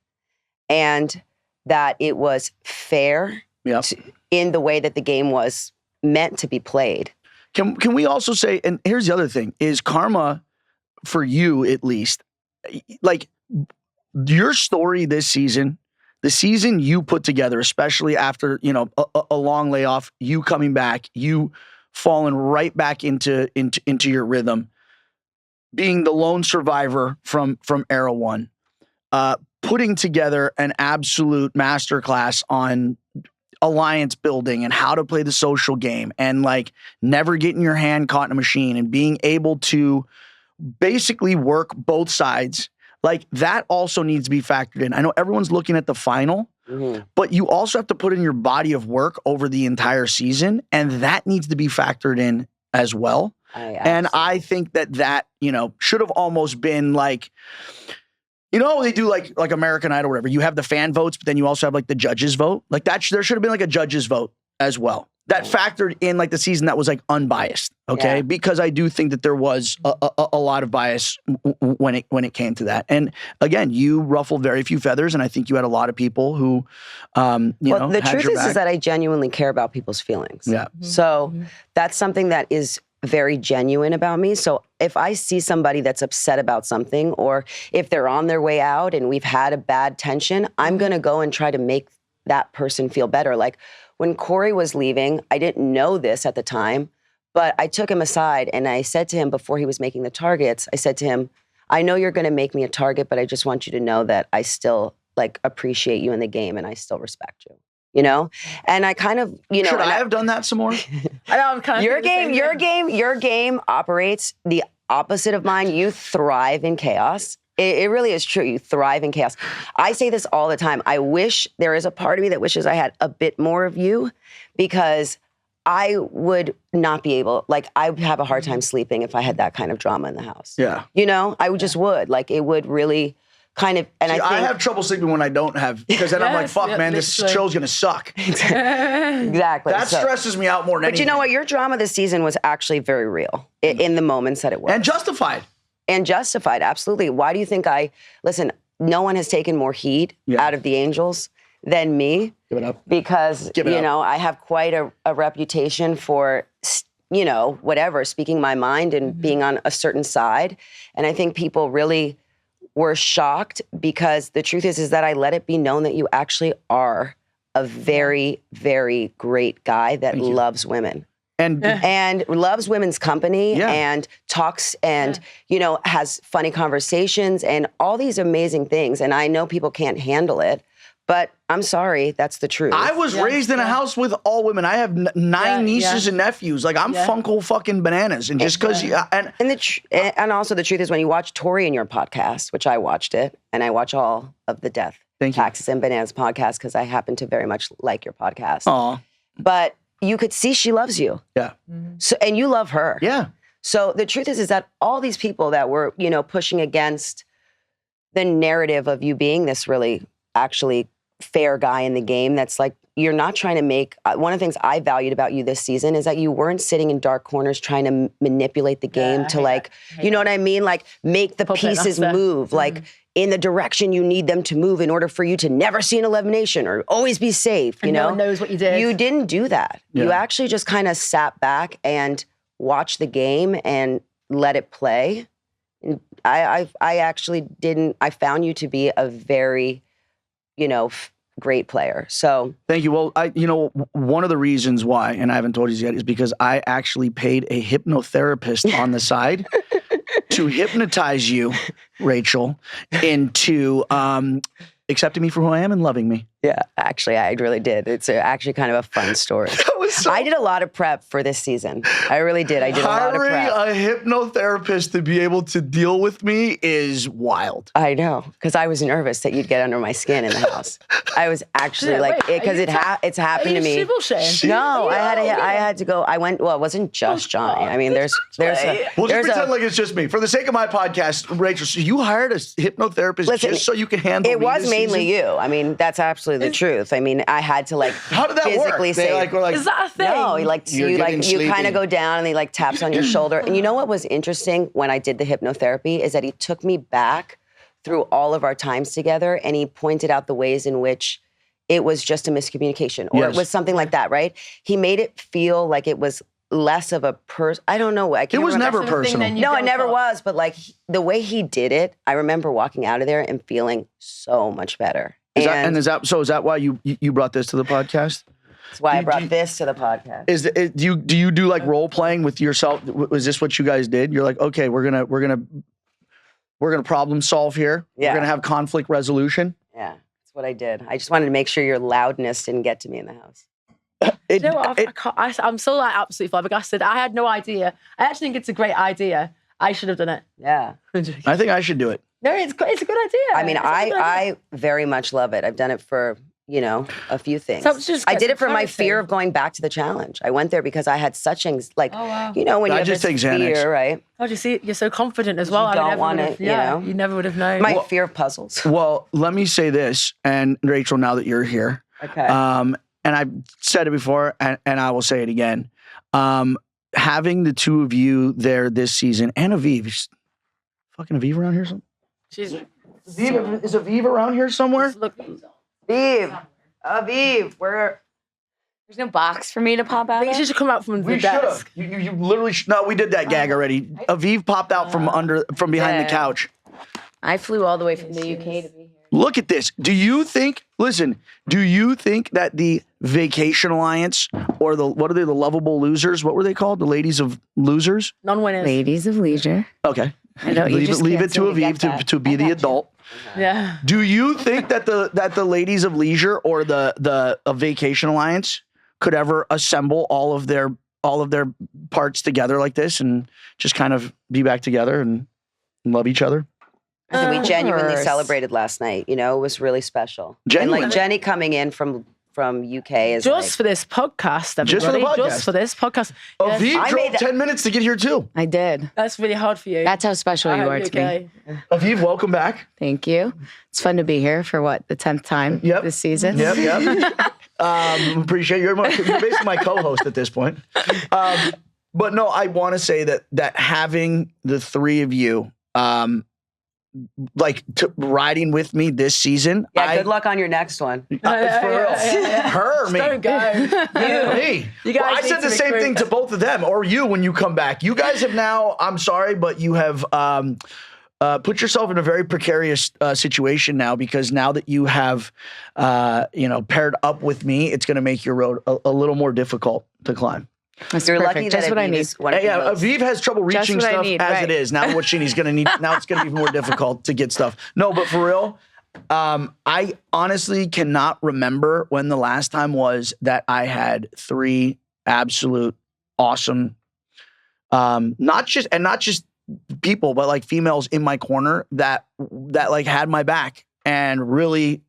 and that it was fair in the way that the game was meant to be played. Can we also say, and here's the other thing, is karma, for you at least, like your story this season, the season you put together, especially after, you know, a long layoff, you coming back, you falling right back into your rhythm, being the lone survivor from Era One, putting together an absolute masterclass on alliance building and how to play the social game and like never getting your hand caught in a machine and being able to basically work both sides. Like that also needs to be factored in. I know everyone's looking at the final, but you also have to put in your body of work over the entire season, and that needs to be factored in as well. And I think that, you know, should have almost been like, you know, they do like American Idol or whatever. You have the fan votes, but then you also have like the judges vote. Like that, there should have been like a judges vote as well. That factored in like the season that was like unbiased, okay? Yeah. Because I do think that there was a lot of bias when it came to that. And again, you ruffled very few feathers, and I think you had a lot of people who, you know, the had truth your back. is that I genuinely care about people's feelings. Yeah. So that's something that is very genuine about me. So if I see somebody that's upset about something, or if they're on their way out and we've had a bad tension, I'm going to go and try to make that person feel better. Like when Corey was leaving, I didn't know this at the time, but I took him aside and I said to him before he was making the targets, I said to him, I know you're going to make me a target, but I just want you to know that I still like appreciate you in the game and I still respect you. You know, and I kind of, you know, should I have done that some more? I know, I'm kind of your game operates the opposite of mine. You thrive in chaos. It really is true. You thrive in chaos. I say this all the time. I wish there is a part of me that wishes I had a bit more of you, because I would not be able, like, I would have a hard time sleeping if I had that kind of drama in the house. Yeah. You know, I just would. Like, it would really kind of, and See, I think I have trouble sleeping when I don't have, because then I'm like, fuck, man, this show's gonna suck. Exactly. That stresses me out more than anything. But you know what? Your drama this season was actually very real in the moments that it was. And justified. And justified, absolutely. Why do you think listen, no one has taken more heat out of the Angels than me. Give it up. Because, you know, I have quite a reputation for, you know, whatever, speaking my mind and being on a certain side. And I think people really were shocked, because the truth is that I let it be known that you actually are a very, very great guy that loves women. And loves women's company and talks and, you know, has funny conversations and all these amazing things. And I know people can't handle it, but I'm sorry, that's the truth. I was raised in a house with all women. I have 9 nieces and nephews. Like, I'm funko fucking bananas. And just because and also the truth is, when you watch Tori in your podcast, which I watched it, and I watch all of the Death, Taxes, and Bananas podcast, because I happen to very much like your podcast. Aw. But you could see she loves you. Yeah. So, and you love her. Yeah. So the truth is that all these people that were, you know, pushing against the narrative of you being this really actually fair guy in the game, that's like, you're not trying to make, one of the things I valued about you this season is that you weren't sitting in dark corners trying to manipulate the game to like, you know what I mean? Like make the pieces move, like in the direction you need them to move in order for you to never see an elimination or always be safe, you know? No one knows what you did. You didn't do that. Yeah. You actually just kind of sat back and watched the game and let it play. And I actually didn't, I found you to be a very, you know, great player. So thank you. Well, one of the reasons why, and I haven't told you yet, is because I actually paid a hypnotherapist on the side to hypnotize you, Rachel, into accepting me for who I am and loving me. Yeah, actually, I really did. It's actually kind of a fun story. I did a lot of prep for this season. I really did. I did a lot of prep. Hiring a hypnotherapist to be able to deal with me is wild. I know, because I was nervous that you'd get under my skin in the house. I was actually because it's happened to me. No, I had to go. I went. Well, it wasn't just Johnny. I mean, there's. We'll just pretend like it's just me. For the sake of my podcast, Rachel, so you hired a hypnotherapist just so you can handle. It was mainly you. I mean, that's absolutely the truth. I mean, I had to like. How did that physically work? Say, is that a thing? No, you kind of go down and he like taps on your shoulder. And you know what was interesting when I did the hypnotherapy is that he took me back through all of our times together and he pointed out the ways in which it was just a miscommunication or it was something like that, right? He made it feel like it was less of a person. I don't know. I can't It was remember. never personal. No, it never was. But like the way he did it, I remember walking out of there and feeling so much better. Is that why you brought this to the podcast? That's why I brought this to the podcast. Do you do like role playing with yourself? Was this what you guys did? You're like, okay, we're gonna problem solve here. Yeah. We're gonna have conflict resolution. Yeah, that's what I did. I just wanted to make sure your loudness didn't get to me in the house. I'm so like absolutely flabbergasted. I had no idea. I actually think it's a great idea. I should have done it. Yeah. I think I should do it. No, it's a good idea. I mean, I very much love it. I've done it for, a few things. So I did it for my fear of going back to the challenge. I went there because I had such when you have this fear, right? Oh, you see, you're so confident as well. You don't want to, you never would have known. My fear of puzzles. Well, let me say this, and Rachel, now that you're here, okay. And I've said it before, and I will say it again. Having the two of you there this season, and Aviv, is fucking Aviv around here somewhere? Is Aviv around here somewhere? Aviv, where? There's no box for me to pop out. I think she should come out from the desk. You literally no, we did that gag already. Aviv popped out from behind the couch. I flew all the way from the UK to be here. Look at this. Do you think that the Vacation Alliance or the lovable losers, what were they called? The ladies of losers? Non-winners. Ladies of leisure. Okay. I know, leave it to Aviv to be the adult. Yeah. Do you think that the ladies of leisure or the Vacation Alliance could ever assemble all of their parts together like this and just kind of be back together and love each other? We genuinely celebrated last night. It was really special. Genuinely. And like Jenny coming in from UK is just for this podcast, everybody. Just for this podcast. Aviv drove 10 minutes to get here too. I did. That's really hard for you. That's how special you are to me. Aviv, welcome back. Thank you. It's fun to be here for the 10th time this season. Yep. Appreciate you're basically my co-host at this point. But no, I want to say that having the three of you riding with me this season. Yeah, good luck on your next one. For real. Her, me. Don't go. Me. I said the same thing to both of them, or you when you come back. You guys have now, I'm sorry, but you have put yourself in a very precarious situation now, because now that you have paired up with me, it's going to make your road a little more difficult to climb. That's You're perfect. lucky Just that what I need. Aviv has trouble reaching stuff as it is. Now what she's going to need, now it's going to be more difficult to get stuff. No, but for real, I honestly cannot remember when the last time was that I had three absolute awesome, not just people, but like females in my corner that like had my back and really,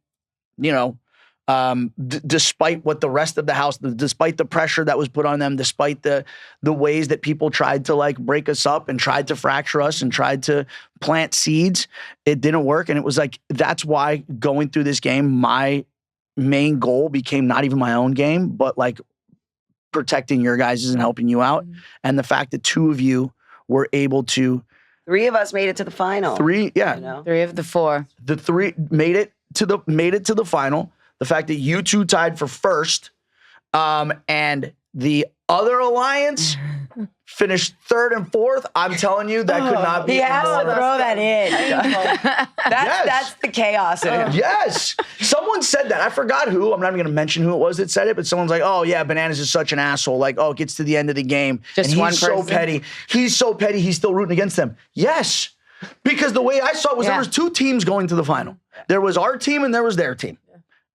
despite what the rest of the house, despite the pressure that was put on them, despite the ways that people tried to like break us up and tried to fracture us and tried to plant seeds, it didn't work. And it was like, that's why going through this game, my main goal became not even my own game, but like protecting your guys' and helping you out. And the fact that 2 of you were able to 3 of us made it to the final. 3, yeah. You know? 3 of the 4. The 3 made it to the final. The fact that you 2 tied for first, and the other alliance finished 3rd and 4th. I'm telling you, that could not be. He has to throw that in. Yes. That's the chaos in him. Yes. Someone said that. I forgot who. I'm not even going to mention who it was that said it, but someone's like, oh, yeah, Bananas is such an asshole. Like, oh, it gets to the end of the game. Just and one he's so person? petty. He's so petty, he's still rooting against them. Yes. Because the way I saw it was there was 2 teams going to the final. There was our team and there was their team.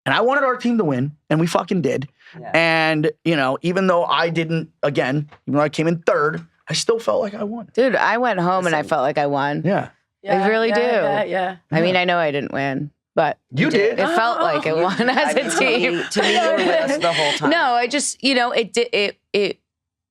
And I wanted our team to win, and we fucking did. Yeah. And, you know, even though I didn't, again, even though I came in 3rd, I still felt like I won. Dude, I went home and I felt like I won. Yeah. I really do. Yeah. I mean, I know I didn't win, but You did. it felt like it won as a team. To me, you were with us the whole time. No, I just, you know, it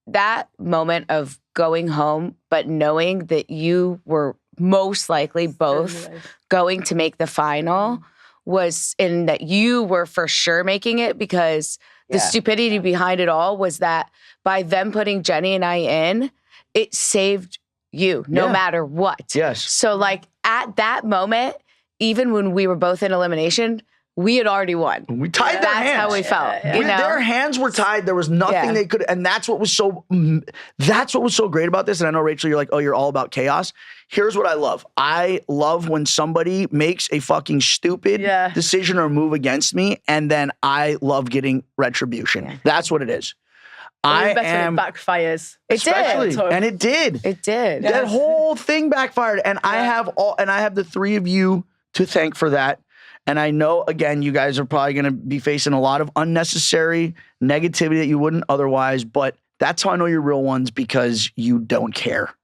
that moment of going home, but knowing that you were most likely both going to make the final was, and that you were for sure making it, because the stupidity behind it all was that by them putting Jenny and I in, it saved you no matter what. Yes. So like at that moment, even when we were both in elimination, we had already won. We tied their hands. That's how we felt. You know? Their hands were tied. There was nothing they could, and that's what was so great about this. And I know, Rachel, you're like, oh, you're all about chaos. Here's what I love. I love when somebody makes a fucking stupid decision or move against me, and then I love getting retribution. Yeah. That's what it is. I am backfires. It did, and it did. It did. That whole thing backfired, and I have the 3 of you to thank for that. And I know, again, you guys are probably going to be facing a lot of unnecessary negativity that you wouldn't otherwise, but that's how I know you're real ones, because you don't care.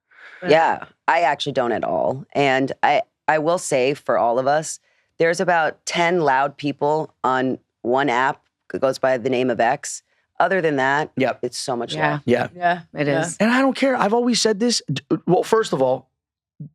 Yeah, I actually don't at all. And I will say, for all of us, there's about 10 loud people on one app that goes by the name of X. Other than that, it's so much love. Yeah, it is. And I don't care. I've always said this. Well, first of all,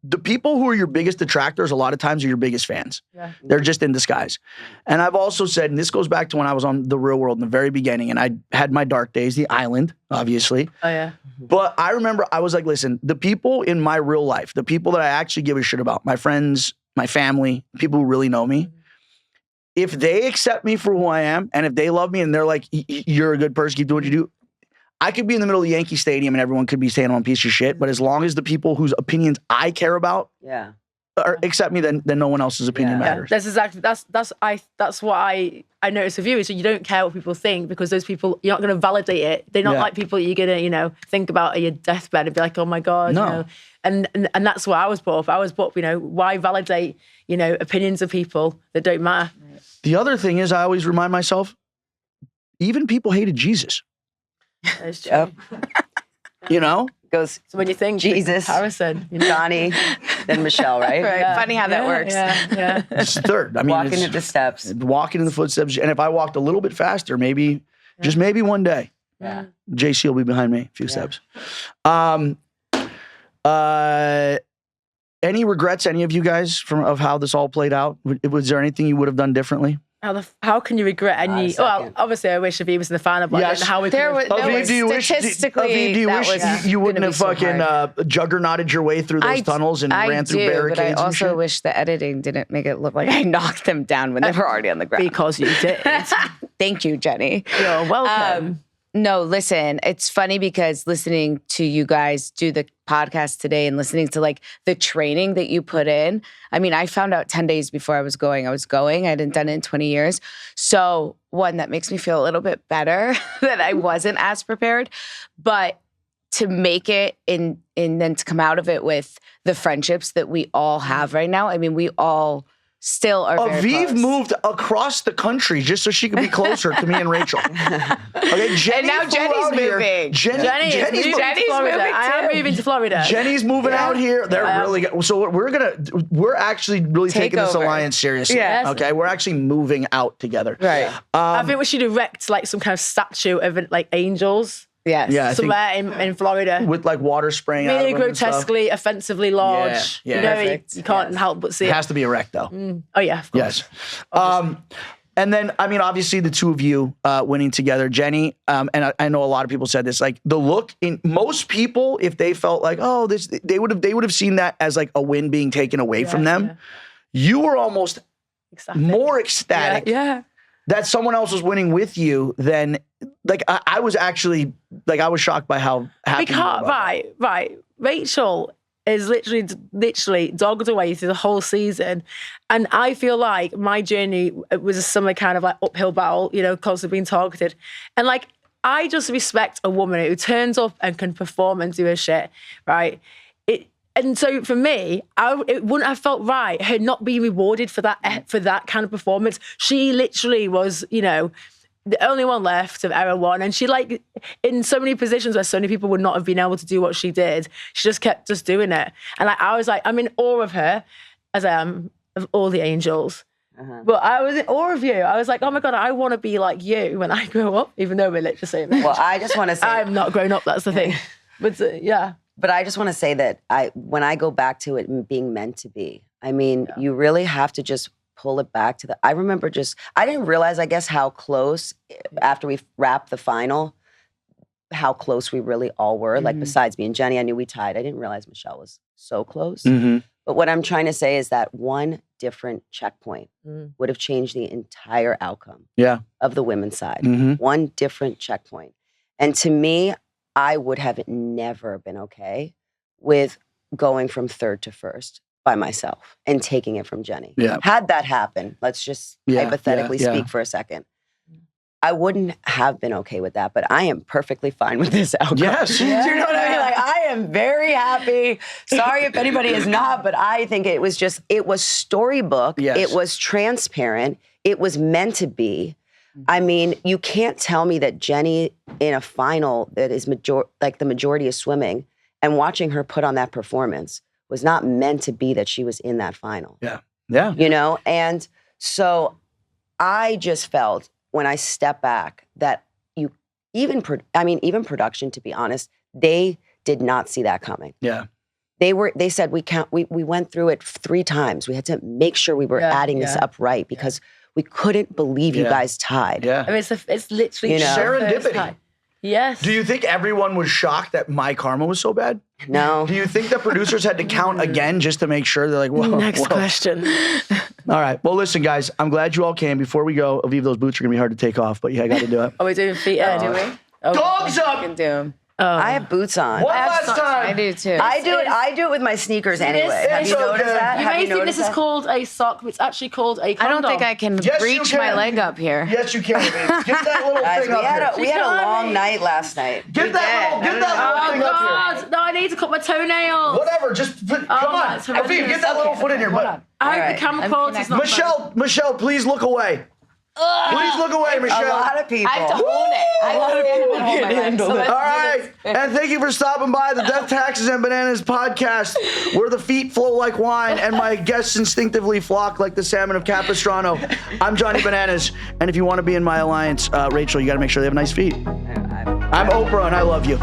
the people who are your biggest detractors a lot of times are your biggest fans. Yeah. They're just in disguise. And I've also said, and this goes back to when I was on The Real World in the very beginning, and I had my dark days, the island, obviously. Oh, yeah. But I remember I was like, listen, the people in my real life, the people that I actually give a shit about, my friends, my family, people who really know me, if they accept me for who I am, and if they love me and they're like, you're a good person, keep doing what you do, I could be in the middle of Yankee Stadium and everyone could be saying I'm a piece of shit, but as long as the people whose opinions I care about accept me, then no one else's opinion matters. That's exactly that's what I notice of you, is that you don't care what people think, because those people, you're not going to validate it. They're not like people you're going to, think about at your deathbed and be like, oh my God, no. And that's what I was brought up. I was brought up, why validate, opinions of people that don't matter. The other thing is, I always remind myself, even people hated Jesus. That's true. Goes, so when you think Jesus, Harrison, Johnny, then Michelle, right? Right. Yeah. Funny how that works. Yeah. It's 3rd. I mean, walking into the steps. Walking in the footsteps. And if I walked a little bit faster, maybe, just maybe one day, JC will be behind me a few steps. Any regrets, any of you guys, of how this all played out? Was there anything you would have done differently? How can you regret any? Well, obviously, I wish Aviv was in the final, but I don't know how we could. Aviv, do you wish you wouldn't have fucking juggernauted your way through those tunnels and ran through barricades? But I also wish the editing didn't make it look like I knocked them down when they were already on the ground. Because you did. Thank you, Jenny. You're welcome. No, listen, it's funny because listening to you guys do the podcast today and listening to like the training that you put in. I mean, I found out 10 days before I was going. I hadn't done it in 20 years. So one, that makes me feel a little bit better that I wasn't as prepared. But to make it and then to come out of it with the friendships that we all have right now. I mean, we all still are very Aviv close. moved across the country just so she could be closer to me and Rachel. Okay, Jenny, and now Jenny's moving. Jenny's moving to Florida. I am moving to Florida. Jenny's moving out here. They're really good. So we're actually really taking this alliance seriously. Yes. Okay, we're actually moving out together. Right. I think we should erect like some kind of statue of like angels. Yes. Yeah, somewhere in Florida. With like water spraying out of really them and stuff. grotesquely, offensively large. Yeah. You can't help but see It it. has to be erect though. Oh yeah, of course. Yes. And then, I mean, obviously the two of you winning together, Jenny, and I know a lot of people said this, like the look in most people, if they felt like, oh, this, they would have seen that as like a win being taken away from them. Yeah. You were almost more ecstatic that someone else was winning with you than like I was actually like I was shocked by how happy you were. Right. Rachel is literally dogged away through the whole season. And I feel like my journey was a similar kind of like uphill battle, you know, constantly being targeted. And like, I just respect a woman who turns up and can perform and do her shit, right? And so for me, it wouldn't have felt right her not being rewarded for that kind of performance. She literally was, you know, the only one left of era one. And she like, in so many positions where so many people would not have been able to do what she did, she just kept just doing it. And like, I was like, I'm in awe of her, as I am of all the angels. But I was in awe of you. I was like, oh my God, I want to be like you when I grow up, even though we're literally saying that. Well, I just want to say. I'm not grown up, that's the thing. But yeah. But I just want to say that when I go back to it being meant to be, I mean, you really have to just pull it back to I remember I didn't realize, I guess, how close, after we wrapped the final, how close we really all were. Like, besides me and Jenny, I knew we tied. I didn't realize Michelle was so close. But what I'm trying to say is that one different checkpoint would have changed the entire outcome of the women's side. One different checkpoint. And to me, I would have never been okay with going from third to first by myself and taking it from Jenny. Had that happen, let's just hypothetically speak for a second, I wouldn't have been okay with that, but I am perfectly fine with this outcome. Yes. Do you know what I mean? Like, I am very happy. Sorry if anybody is not, but I think it was storybook. Yes. It was transparent. It was meant to be. I mean, you can't tell me that Jenny in a final that is like the majority is swimming, and watching her put on that performance was not meant to be that she was in that final. Yeah. You know? And so I just felt when I step back that even production, to be honest, they did not see that coming. Yeah. They said we went through it 3 times. We had to make sure we were adding this up right because we couldn't believe you guys tied. Yeah. I mean, it's literally, you know, serendipity. Yes. Do you think everyone was shocked that my karma was so bad? No. Do you think the producers had to count again just to make sure? They're like, whoa. Next question. All right. Well, listen, guys, I'm glad you all came. Before we go, Aviv, those boots are going to be hard to take off, but I got to do it. Are we doing feet? Do we? Oh, dogs up! Can do them. I have boots on. One last time. I do too. I do it with my sneakers anyway. Have you noticed that? You may think this is called a sock, but it's actually called a condom. I don't think I can reach my leg up here. Yes, you can. Get that little thing up here. We had a long night last night. Get that little thing up here. No, I need to cut my toenails. Whatever, just come on. Aviv, get that little foot in here. But I hope the camera quality is not Michelle, please look away. Please look away, Michelle. A lot of people. I have to hold it. A lot of people hold my leg. All right. And thank you for stopping by the Death, Taxes, and Bananas podcast, where the feet flow like wine and my guests instinctively flock like the salmon of Capistrano. I'm Johnny Bananas. And if you want to be in my alliance, Rachel, you got to make sure they have nice feet. I'm Oprah, and I love you.